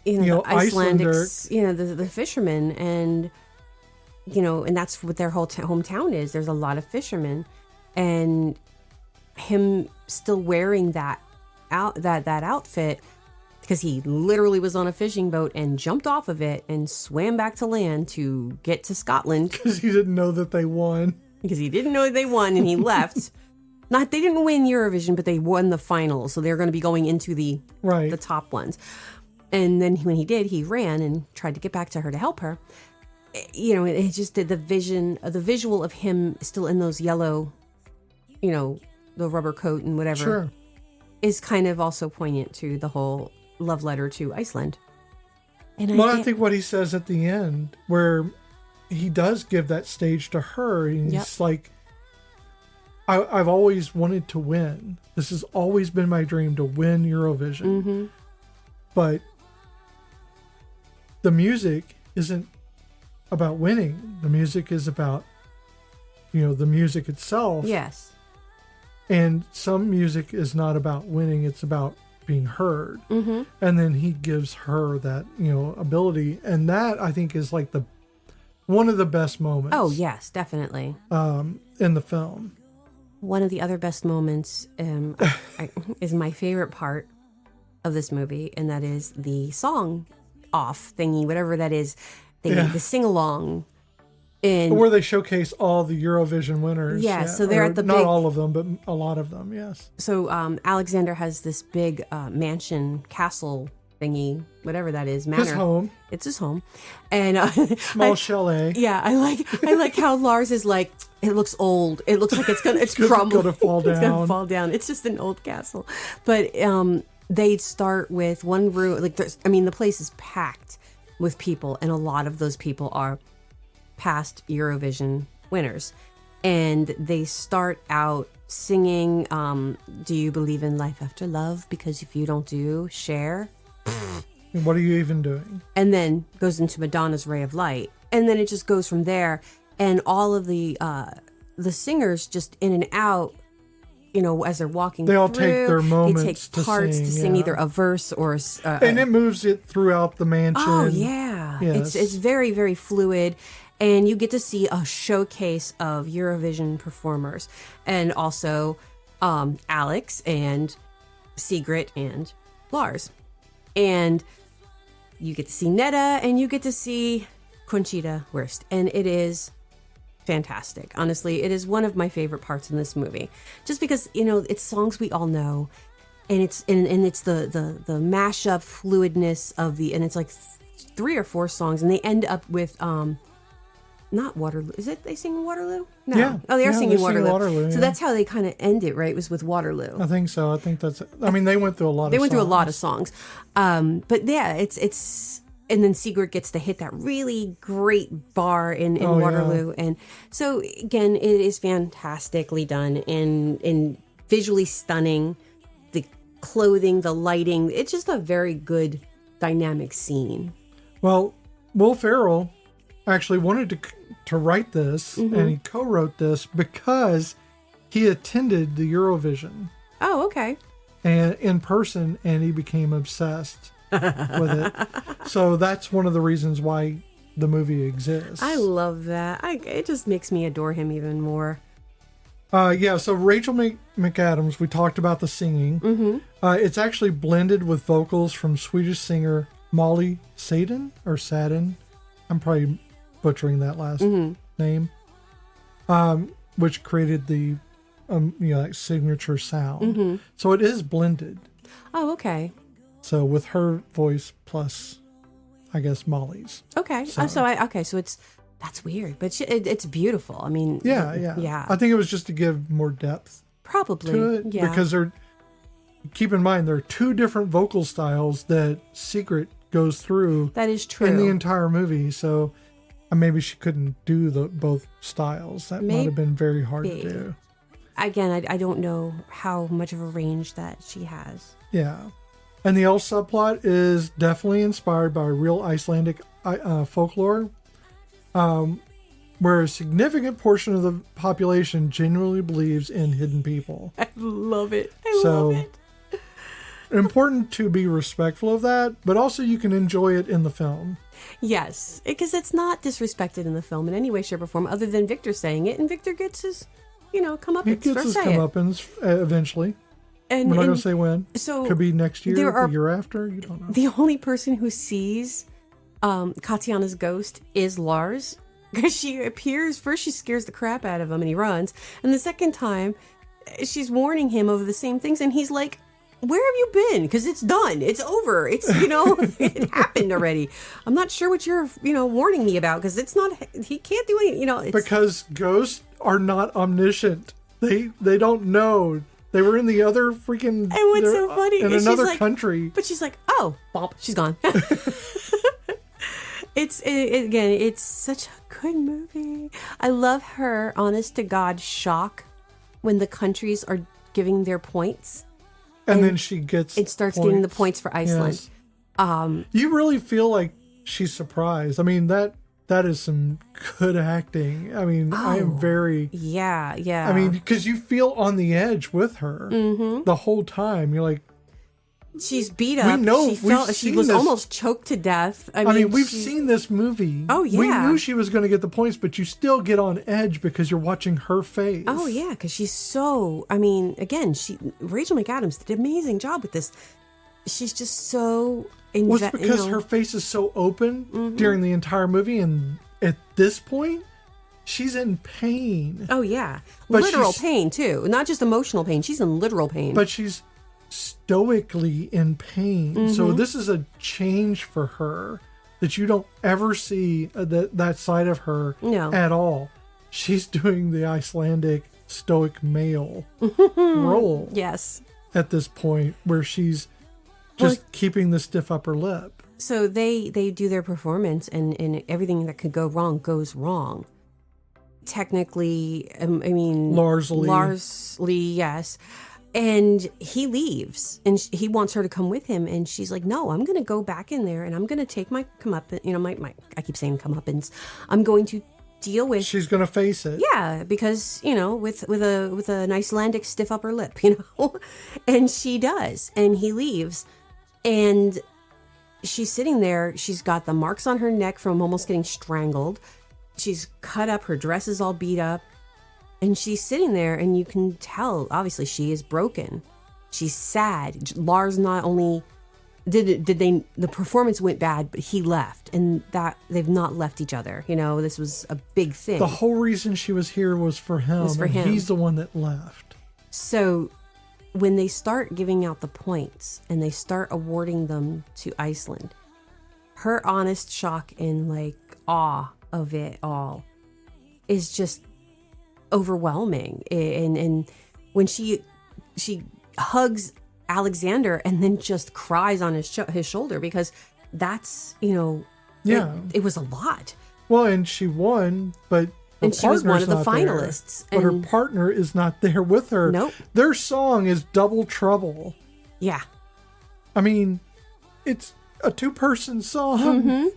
the Icelandic, Icelander. The fisherman, and and that's what their whole hometown is. There's a lot of fishermen, and him still wearing that outfit, because he literally was on a fishing boat and jumped off of it and swam back to land to get to Scotland. Because he didn't know that they won. And he left. They didn't win Eurovision, but they won the final, so they're going to be going into the top ones. And then when he did, he ran and tried to get back to her to help her. It just did the visual of him still in those yellow, the rubber coat and whatever, is kind of also poignant to the whole love letter to Iceland. And I think what he says at the end, where he does give that stage to her, and he's like, I've always wanted to win. This has always been my dream, to win Eurovision. But the music isn't about winning. The music is about, the music itself. Yes. And some music is not about winning, it's about being heard. And then he gives her that, ability. And that, I think, is like one of the best moments. Oh, yes, definitely. In the film. One of the other best moments is my favorite part of this movie, and that is the song off thingy, whatever that is. The sing-along. Where they showcase all the Eurovision winners. Yeah, so they're at the not all of them, but a lot of them, yes. So Alexander has this big mansion, castle thingy, whatever that is, manor. His home. It's his home. And small chalet. Yeah, I like how Lars is like, it looks old. It looks like it's crumbling. It's going to fall down. It's just an old castle. But they start with one room. Like, the place is packed with people, and a lot of those people are past Eurovision winners, and they start out singing do you believe in life after love, because if you don't do, share. What are you even doing? And then goes into Madonna's Ray of Light, and then it just goes from there, and all of the singers just in and out, as they're walking they all take their moments, they take parts to sing either a verse or and it moves it throughout the mansion. Oh yeah. Yes. It's very, very fluid. And you get to see a showcase of Eurovision performers, and also Alex and Sigrid and Lars. And you get to see Netta, and you get to see Conchita Wurst. And it is fantastic. Honestly, it is one of my favorite parts in this movie. Just because, it's songs we all know. And it's the mashup fluidness of and it's like 3 or 4 songs, and they end up with not Waterloo. Is it they sing Waterloo? No. Yeah. Oh, they are singing Waterloo. So yeah. that's how they kind of end it, right? It was with Waterloo. I think so. I think that's it. They went through a lot of songs. They went through a lot of songs. But yeah, it's and then Sigrid gets to hit that really great bar in Waterloo. Yeah. And so again, it is fantastically done and visually stunning. The clothing, the lighting, it's just a very good dynamic scene. Well, Will Ferrell actually wanted to write this, and he co-wrote this because he attended the Eurovision. Oh, okay. And in person, and he became obsessed with it. So that's one of the reasons why the movie exists. I love that. It just makes me adore him even more. So Rachel McAdams, we talked about the singing. Mm-hmm. It's actually blended with vocals from Swedish singer Molly Sadin or Sadin. I'm probably butchering that last name. Which created the like signature sound. Mm-hmm. So it is blended. Oh, okay. So with her voice plus, I guess, Molly's. Okay. So that's weird, but it's beautiful. I mean, yeah. I think it was just to give more depth probably to it, because keep in mind there are two different vocal styles that Secret goes through. That is true in the entire movie. So maybe she couldn't do both styles. That might have been very hard to do. Again, I don't know how much of a range that she has. Yeah. And the L subplot is definitely inspired by real Icelandic folklore, where a significant portion of the population genuinely believes in hidden people. I love it. I love it. Important to be respectful of that, but also you can enjoy it in the film. Yes, because it's not disrespected in the film in any way, shape, or form, other than Victor saying it, and Victor gets his, comeuppance. He gets his comeuppance eventionally. And we're not going to say when. So could be next year, the year after. You don't know. The only person who sees Katiana's ghost is Lars, because she appears. First, she scares the crap out of him, and he runs. And the second time, she's warning him of the same things, and he's like, "Where have you been? Because it's done. It's over. It's it happened already. I'm not sure what you're warning me about, because it's not. He can't do anything. Because ghosts are not omniscient. They don't know." They were in the other freaking... And what's so funny in is another country. But she's like, oh, bump, she's gone. It's such a good movie. I love her honest to God shock when the countries are giving their points. And then she gets it starts getting the points for Iceland. Yes. You really feel like she's surprised. I mean, that is some good acting. I mean, I am very... Yeah. I mean, because you feel on the edge with her the whole time. You're like... She's beat up. We know. She was almost choked to death. I mean, we've seen this movie. Oh, yeah. We knew she was going to get the points, but you still get on edge because you're watching her face. Oh, yeah, because she's so... I mean, again, Rachel McAdams did an amazing job with this. She's just so... Well, it's because her face is so open during the entire movie, and at this point, she's in pain. Oh, yeah. But literal pain, too. Not just emotional pain. She's in literal pain. But she's stoically in pain. So this is a change for her that you don't ever see that side of her at all. She's doing the Icelandic stoic male role. Yes. At this point, where she's... just keeping the stiff upper lip. So they do their performance, and everything that could go wrong goes wrong. Technically, I mean... Lars Lee, yes. And he leaves, and he wants her to come with him, and she's like, no, I'm going to go back in there, and I'm going to take my comeuppance, I keep saying comeuppance. I'm going to deal with... She's going to face it. Yeah, because, with an Icelandic stiff upper lip, and she does, and he leaves. And she's sitting there. She's got the marks on her neck from almost getting strangled. She's cut up. Her dress is all beat up. And she's sitting there, and you can tell, obviously, she is broken. She's sad. Lars not only the performance went bad, but he left. And that they've not left each other. This was a big thing. The whole reason she was here was for him. He's the one that left. So... when they start giving out the points and they start awarding them to Iceland, her honest shock and awe of it all is just overwhelming. And when she hugs Alexander and then just cries on his shoulder, because that's it was a lot. Well, and she won, but. And she was one of the finalists. But her partner is not there with her. Nope. Their song is Double Trouble. Yeah. I mean, it's a two-person song.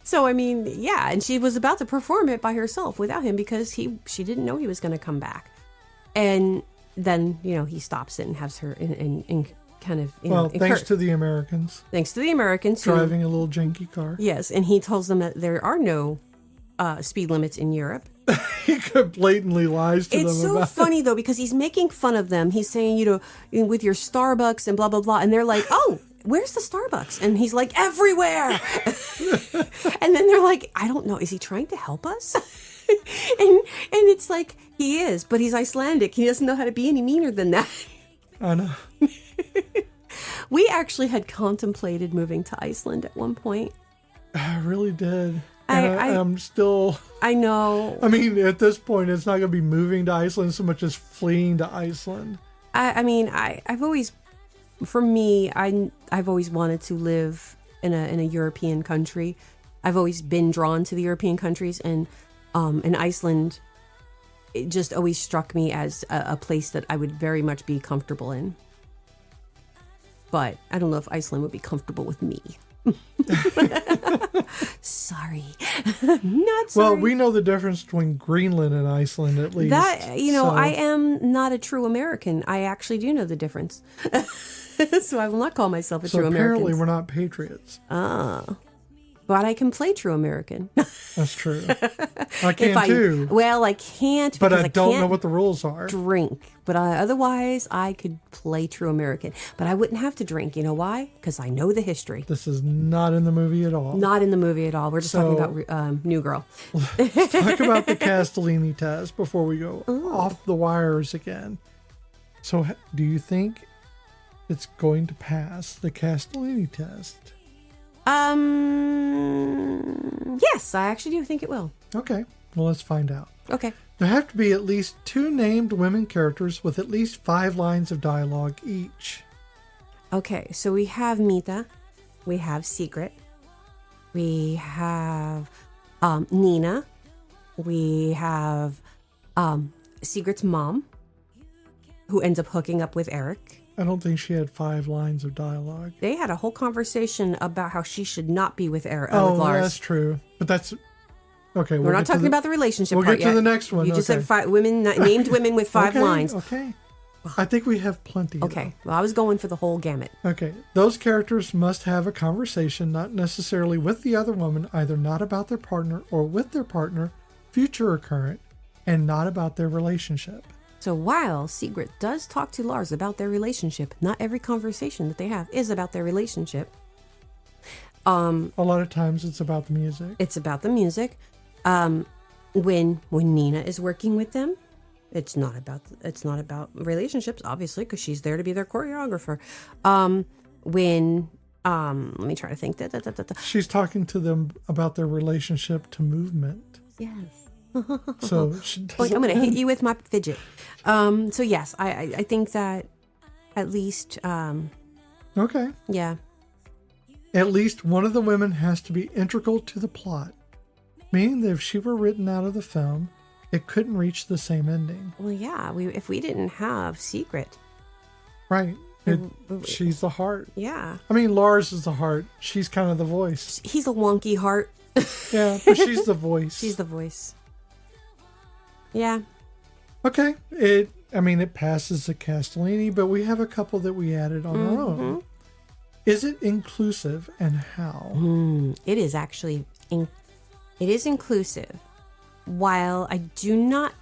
So, I mean, yeah. And she was about to perform it by herself without him because she didn't know he was going to come back. And then, he stops it and has her in kind of, thanks to the Americans. Thanks to the Americans. Driving a little janky car. Yes. And he tells them that there are no... speed limits in Europe, He blatantly lies to them It's so about funny though, because he's making fun of them. He's saying, with your Starbucks and blah, blah, blah. And they're like, oh, where's the Starbucks? And he's like, everywhere. And then they're like, I don't know. Is he trying to help us? and it's like, he is, but he's Icelandic. He doesn't know how to be any meaner than that. I know. We actually had contemplated moving to Iceland at one point. I really did. I'm still... I know. I mean, at this point, it's not going to be moving to Iceland so much as fleeing to Iceland. I've always, for me, I've always wanted to live in a European country. I've always been drawn to the European countries, and Iceland, it just always struck me as a place that I would very much be comfortable in. But I don't know if Iceland would be comfortable with me. Sorry. Not sorry. Well, we know the difference between Greenland and Iceland, at least. I am not a true American. I actually do know the difference. So I will not call myself a true American. So apparently we're not patriots. But I can play true American. That's true. I can too. Well, I can't. But I don't can't know what the rules are. Drink. But otherwise, I could play true American. But I wouldn't have to drink. You know why? Because I know the history. This is not in the movie at all. Not in the movie at all. We're just talking about New Girl. Let's talk about the Castellini test before we go off the wires again. So do you think it's going to pass the Castellini test? Yes, I actually do think it will. Okay, well, let's find out. Okay. There have to be at least 2 named women characters with at least 5 lines of dialogue each. Okay, so we have Mita, we have Secret, we have Nina, we have Secret's mom, who ends up hooking up with Eric. I don't think she had 5 lines of dialogue. They had a whole conversation about how she should not be with Eric. Oh, with Lars. That's true. But that's okay. We're not talking about the relationship. We'll part get to yet. the next one. You just said 5 women, named women with 5 lines. Okay. I think we have plenty. Okay. Well, I was going for the whole gamut. Okay. Those characters must have a conversation, not necessarily with the other woman, either not about their partner or with their partner, future or current, and not about their relationship. So while Sigrid does talk to Lars about their relationship, not every conversation that they have is about their relationship. A lot of times it's about the music. It's about the music. When Nina is working with them, it's not about relationships, obviously, because she's there to be their choreographer. Let me try to think. She's talking to them about their relationship to movement. Yes. So I'm going to hit you with my fidget. So yes, I think that at least. Okay. Yeah. At least one of the women has to be integral to the plot, meaning that if she were written out of the film, it couldn't reach the same ending. Well, yeah. If we didn't have Secret. Right. She's the heart. Yeah. I mean, Lars is the heart. She's kind of the voice. He's a wonky heart. Yeah, but she's the voice. She's the voice. Yeah. Okay. It passes the Castellini, but we have a couple that we added on our own. Is it inclusive, and how? It is actually, it is inclusive. While I do not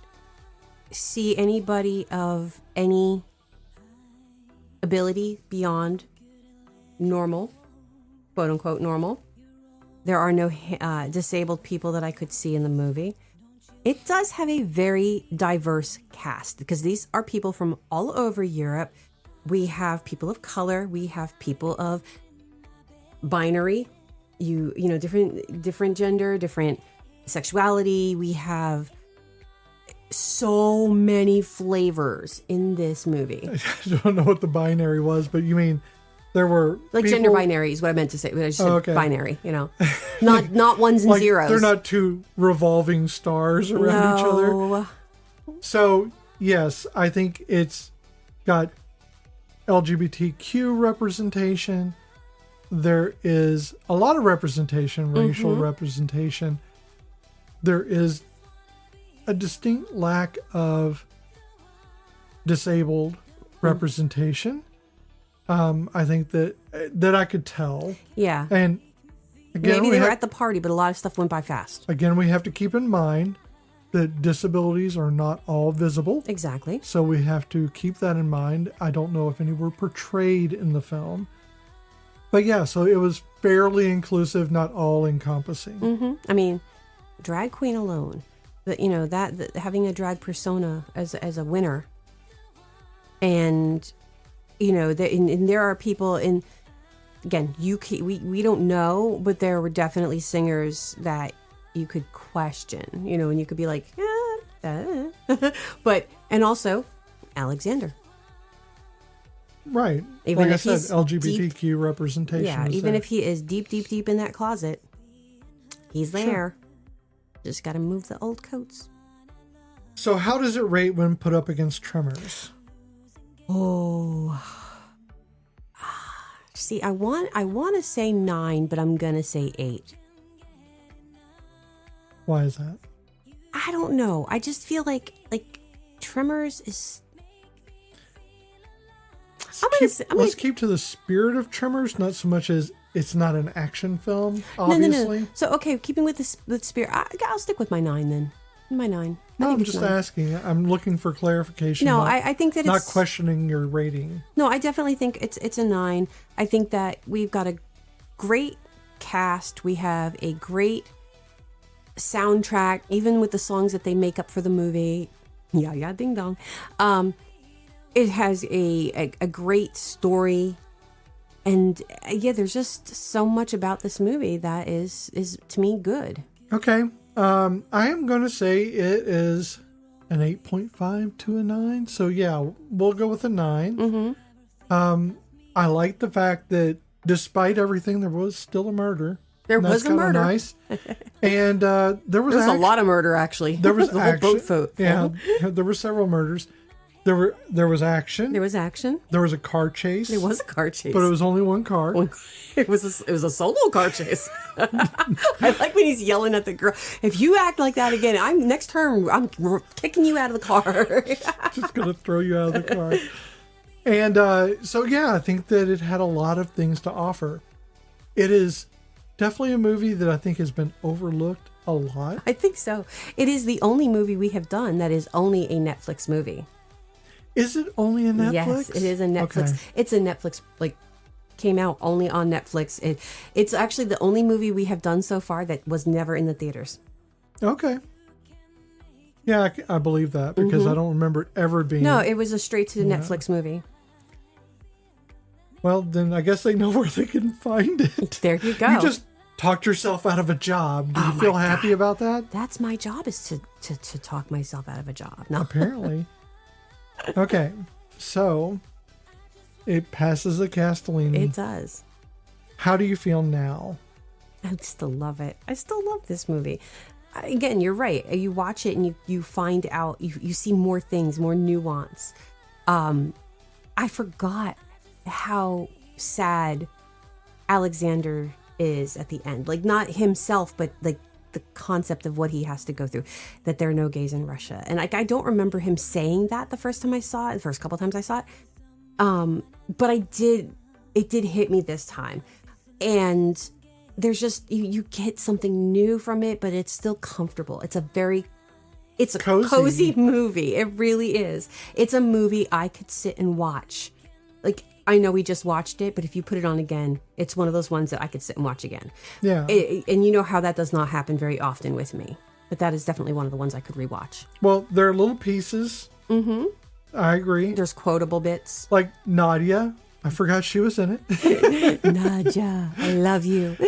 see anybody of any ability beyond normal, quote unquote normal, there are no disabled people that I could see in the movie. It does have a very diverse cast because these are people from all over Europe. We have people of color. We have people of binary, different gender, different sexuality. We have so many flavors in this movie. I don't know what the binary was, but you mean there were like people... gender binary is what I meant to say. I just said binary, not ones and zeros. They're not 2 revolving stars around each other. So yes, I think it's got LGBTQ representation. There is a lot of representation, racial representation. There is a distinct lack of disabled representation. I think that I could tell. Yeah. And again, maybe they were at the party, but a lot of stuff went by fast. Again, we have to keep in mind that disabilities are not all visible. Exactly. So we have to keep that in mind. I don't know if any were portrayed in the film. But yeah, so it was fairly inclusive, not all encompassing. I mean, drag queen alone, that having a drag persona as a winner, and and there are people in, again, we don't know, but there were definitely singers that you could question, and you could be like, but and also Alexander. Right. Even like I if said, he's LGBTQ deep, representation. Yeah, is even there. if he is deep in that closet, he's there. Sure. Just got to move the old coats. So how does it rate when put up against Tremors? Oh. See, I want to say 9, but I'm going to say 8. Why is that? I don't know. I just feel like Tremors is... Let's keep to the spirit of Tremors, not so much as it's not an action film, obviously. No. So, okay, keeping with the spirit, I'll stick with my 9 then. My 9. No, I'm just asking. I'm looking for clarification. No, I think that not it's... questioning your rating. No, I definitely think it's a 9. I think that we've got a great cast. We have a great soundtrack, even with the songs that they make up for the movie. Jaja Ding Dong. It has a great story, and there's just so much about this movie that is to me good. Okay, I am going to say it is an 8.5 to a 9. So yeah, we'll go with a 9. I like the fact that despite everything, there was still a murder. There was a murder. Nice. And there was a lot of murder, actually. There was the whole boat float. Yeah, there were several murders. There was action. There was action. There was a car chase. There was a car chase, but it was only one car. It was a solo car chase. I like when he's yelling at the girl. If you act like that again, next term I'm kicking you out of the car. Just gonna throw you out of the car. And so yeah, I think that it had a lot of things to offer. It is definitely a movie that I think has been overlooked a lot. I think so. It is the only movie we have done that is only a Netflix movie. Is it only a Netflix? Yes, it is a Netflix. Okay. It's a Netflix, came out only on Netflix. It's actually the only movie we have done so far that was never in the theaters. Okay. Yeah, I believe that because I don't remember it ever being... No, it was a straight to the Netflix movie. Well, then I guess they know where they can find it. There you go. You just talked yourself out of a job. Do you feel happy about that? That's my job, is to talk myself out of a job. No. Apparently. Okay, so it passes the Castellini. It does. How do you feel now? I still love it. I still love this movie. Again, you're right. You watch it and you find out, you see more things, more nuance. I forgot how sad Alexander is at the end. Not himself, but the concept of what he has to go through, that there are no gays in Russia. And I don't remember him saying that the first time I saw it, the first couple times I saw it. But it did hit me this time. And there's just, you get something new from it, but it's still comfortable. It's a cozy movie. It really is. It's a movie I could sit and watch. I know we just watched it, but if you put it on again, it's one of those ones that I could sit and watch again. Yeah. And you know how that does not happen very often with me. But that is definitely one of the ones I could rewatch. Well, there are little pieces. Mm-hmm. I agree. There's quotable bits. Like Nadia. I forgot she was in it. Nadia, I love you.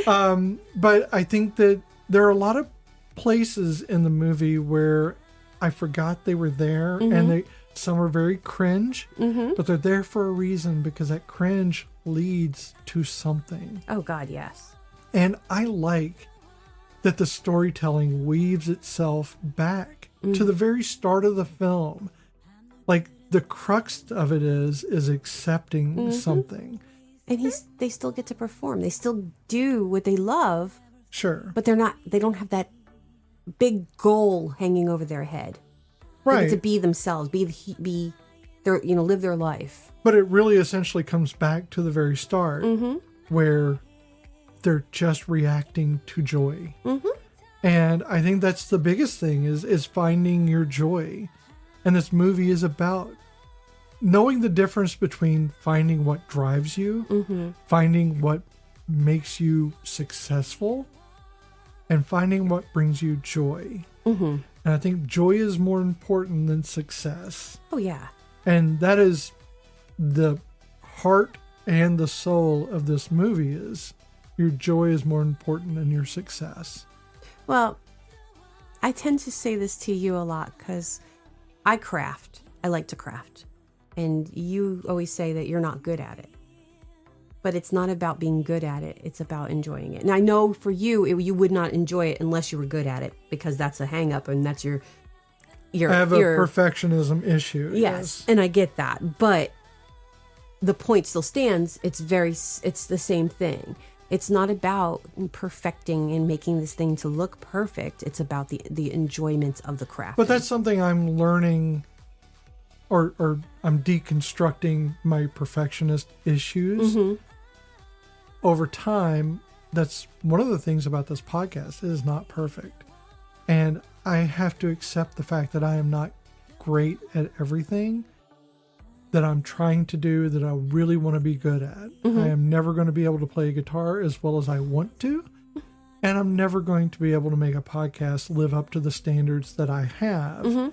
But I think that there are a lot of places in the movie where I forgot they were there, and some are very cringe, but they're there for a reason, because that cringe leads to something. Oh God, yes. And I like that the storytelling weaves itself back to the very start of the film. The crux of it is accepting something. And they still get to perform. They still do what they love. Sure. But they don't have that big goal hanging over their head. Right. They get to be themselves, be their, live their life. But it really essentially comes back to the very start, where they're just reacting to joy. And I think that's the biggest thing is finding your joy. And this movie is about knowing the difference between finding what drives you, finding what makes you successful, and finding what brings you joy. And I think joy is more important than success. Oh, yeah. And that is the heart and the soul of this movie, is your joy is more important than your success. Well, I tend to say this to you a lot because I craft. I like to craft. And you always say that you're not good at it. But it's not about being good at it. It's about enjoying it. And I know for you, you would not enjoy it unless you were good at it, because that's a hang up and that's your I have a perfectionism issue. Yes, and I get that. But the point still stands. It's the same thing. It's not about perfecting and making this thing to look perfect. It's about the enjoyment of the craft. But that's something I'm learning, or I'm deconstructing my perfectionist issues. Over time. That's one of the things about this podcast. It is not perfect. And I have to accept the fact that I am not great at everything that I'm trying to do, that I really want to be good at. I am never going to be able to play a guitar as well as I want to. And I'm never going to be able to make a podcast live up to the standards that I have.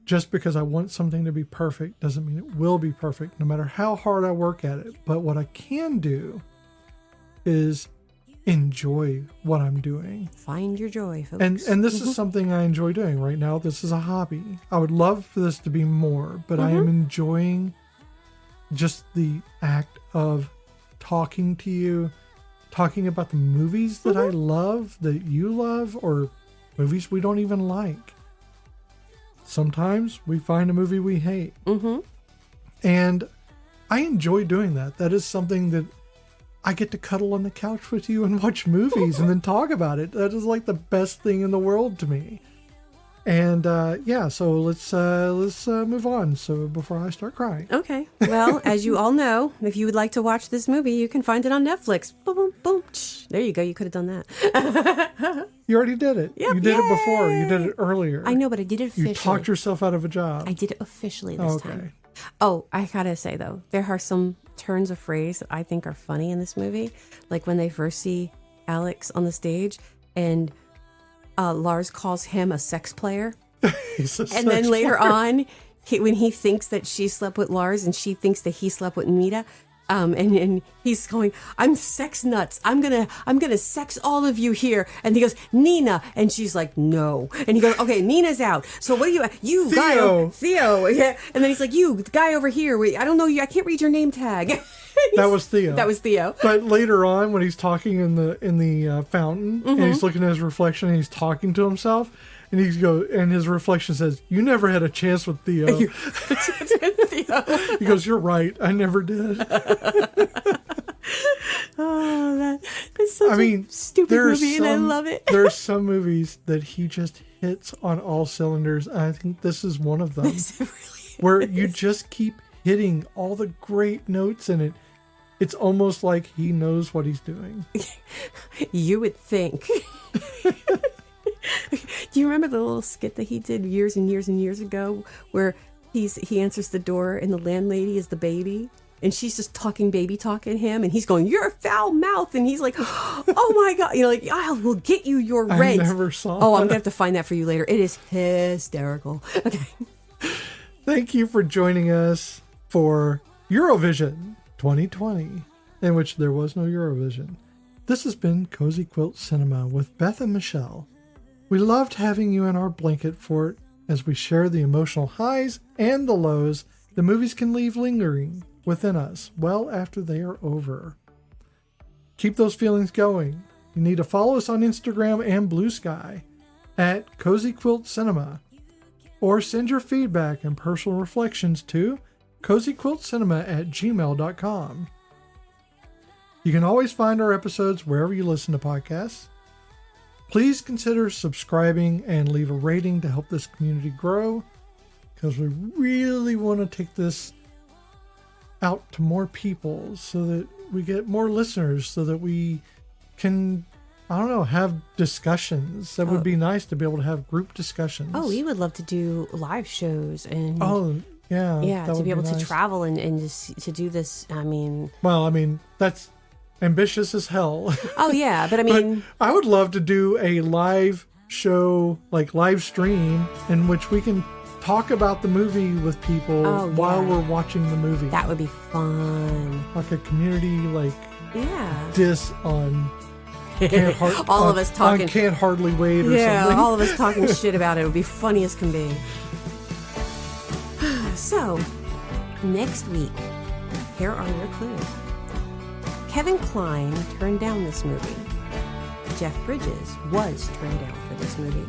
Just because I want something to be perfect doesn't mean it will be perfect, no matter how hard I work at it. But what I can do is enjoy what I'm doing. Find your joy, folks. And this is something I enjoy doing right now. This is a hobby. I would love for this to be more, but I am enjoying just the act of talking to you, talking about the movies that I love, that you love, or movies we don't even like. Sometimes we find a movie we hate. And I enjoy doing that. That is something that I get to cuddle on the couch with you and watch movies and then talk about it. That is like the best thing in the world to me. And so let's move on. So before I start crying. Okay. Well, as you all know, if you would like to watch this movie, you can find it on Netflix. Boom, boom, boom. There you go. You could have done that. You already did it. Yep, you did it before. You did it earlier. I know, but I did it officially. You talked yourself out of a job. I did it officially this time. Oh, I gotta say though, there are some turns of phrase that I think are funny in this movie. Like when they first see Alex on the stage and Lars calls him a sex player. And then later on, when he thinks that she slept with Lars and she thinks that he slept with Nita, and he's going, I'm sex nuts. I'm gonna sex all of you here. And he goes, Nina, and she's like, no. And he goes, okay, Nina's out. So what are you Theo. Theo, yeah. And then he's like, you, the guy over here. I don't know you. I can't read your name tag. That was Theo. That was Theo. But later on, when he's talking in the fountain, and he's looking at his reflection, and he's talking to himself. And and his reflection says, you never had a chance with Theo. He goes, you're right. I never did. That's such a stupid movie, and I love it. There are some movies that he just hits on all cylinders. And I think this is one of them. Where you just keep hitting all the great notes in it. It's almost like he knows what he's doing. You would think. Do you remember the little skit that he did years and years and years ago where he answers the door and the landlady is the baby and she's just talking baby talk at him and he's going, you're a foul mouth, and he's like, oh my God, like, I will get you your rent. I never saw I'm gonna have to find that for you later. It is hysterical. Okay. Thank you for joining us for Eurovision 2020, in which there was no Eurovision. This has been Cozy Quilt Cinema with Beth and Michelle. We loved having you in our blanket fort as we share the emotional highs and the lows the movies can leave lingering within us well after they are over. Keep those feelings going. You need to follow us on Instagram and Blue Sky at Cozy Quilt Cinema, or send your feedback and personal reflections to cozyquiltcinema@gmail.com. You can always find our episodes wherever you listen to podcasts. Please consider subscribing and leave a rating to help this community grow, because we really want to take this out to more people so that we get more listeners, so that we can I don't know, have discussions. That would be nice to be able to have group discussions. Oh, we would love to do live shows and yeah, to be able nice. to travel and just to do this. I mean, that's ambitious as hell. oh yeah, but I mean, I would love to do a live show, like live stream, in which we can talk about the movie with people while we're watching the movie. That would be fun. Like a community, yeah, diss on all of us talking. On Can't Hardly Wait or something. All of us talking shit about it. It would be funny as can be. So, next week, here are your clues. Kevin Kline turned down this movie. Jeff Bridges was turned down for this movie.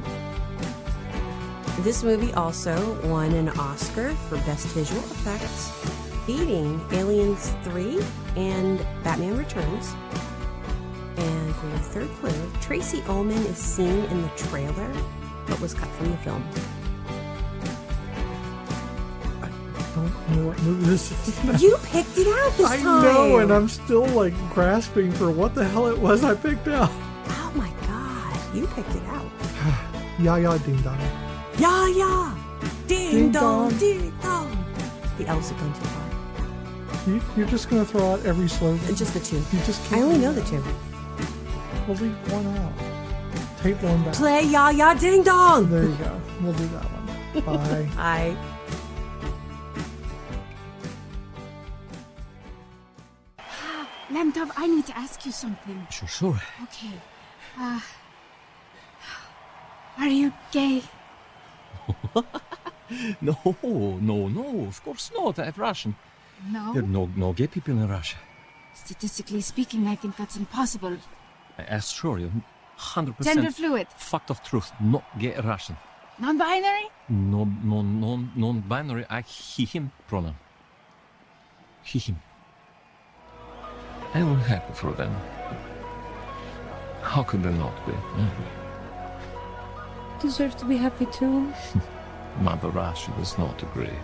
This movie also won an Oscar for Best Visual Effects, beating Aliens 3 and Batman Returns. And for your third clue, Tracy Ullman is seen in the trailer, but was cut from the film. I don't know what movie this is. You picked it out this time. I know, and I'm still grasping for what the hell it was I picked out. Oh my God, you picked it out. Jaja Ding Dong. Jaja Ding Dong, Ding Dong. The L's have gone too far. You're just going to throw out every slogan? Just the two. You just can't. I only know the two. We'll leave one out. Tape one back. Play Jaja Ding Dong. There you go. We'll do that one. Bye. Bye. Lamtov, I need to ask you something. Sure. Okay. Are you gay? No, of course not. I'm Russian. No? There are no gay people in Russia. Statistically speaking, I think that's impossible. I assure you, 100%. Gender fluid? Fact of truth, not gay Russian. Non-binary? No, non-binary, I, he, him pronoun. He, him. I am happy for them. How could they not be? Deserve to be happy too. Mother Russia does not agree.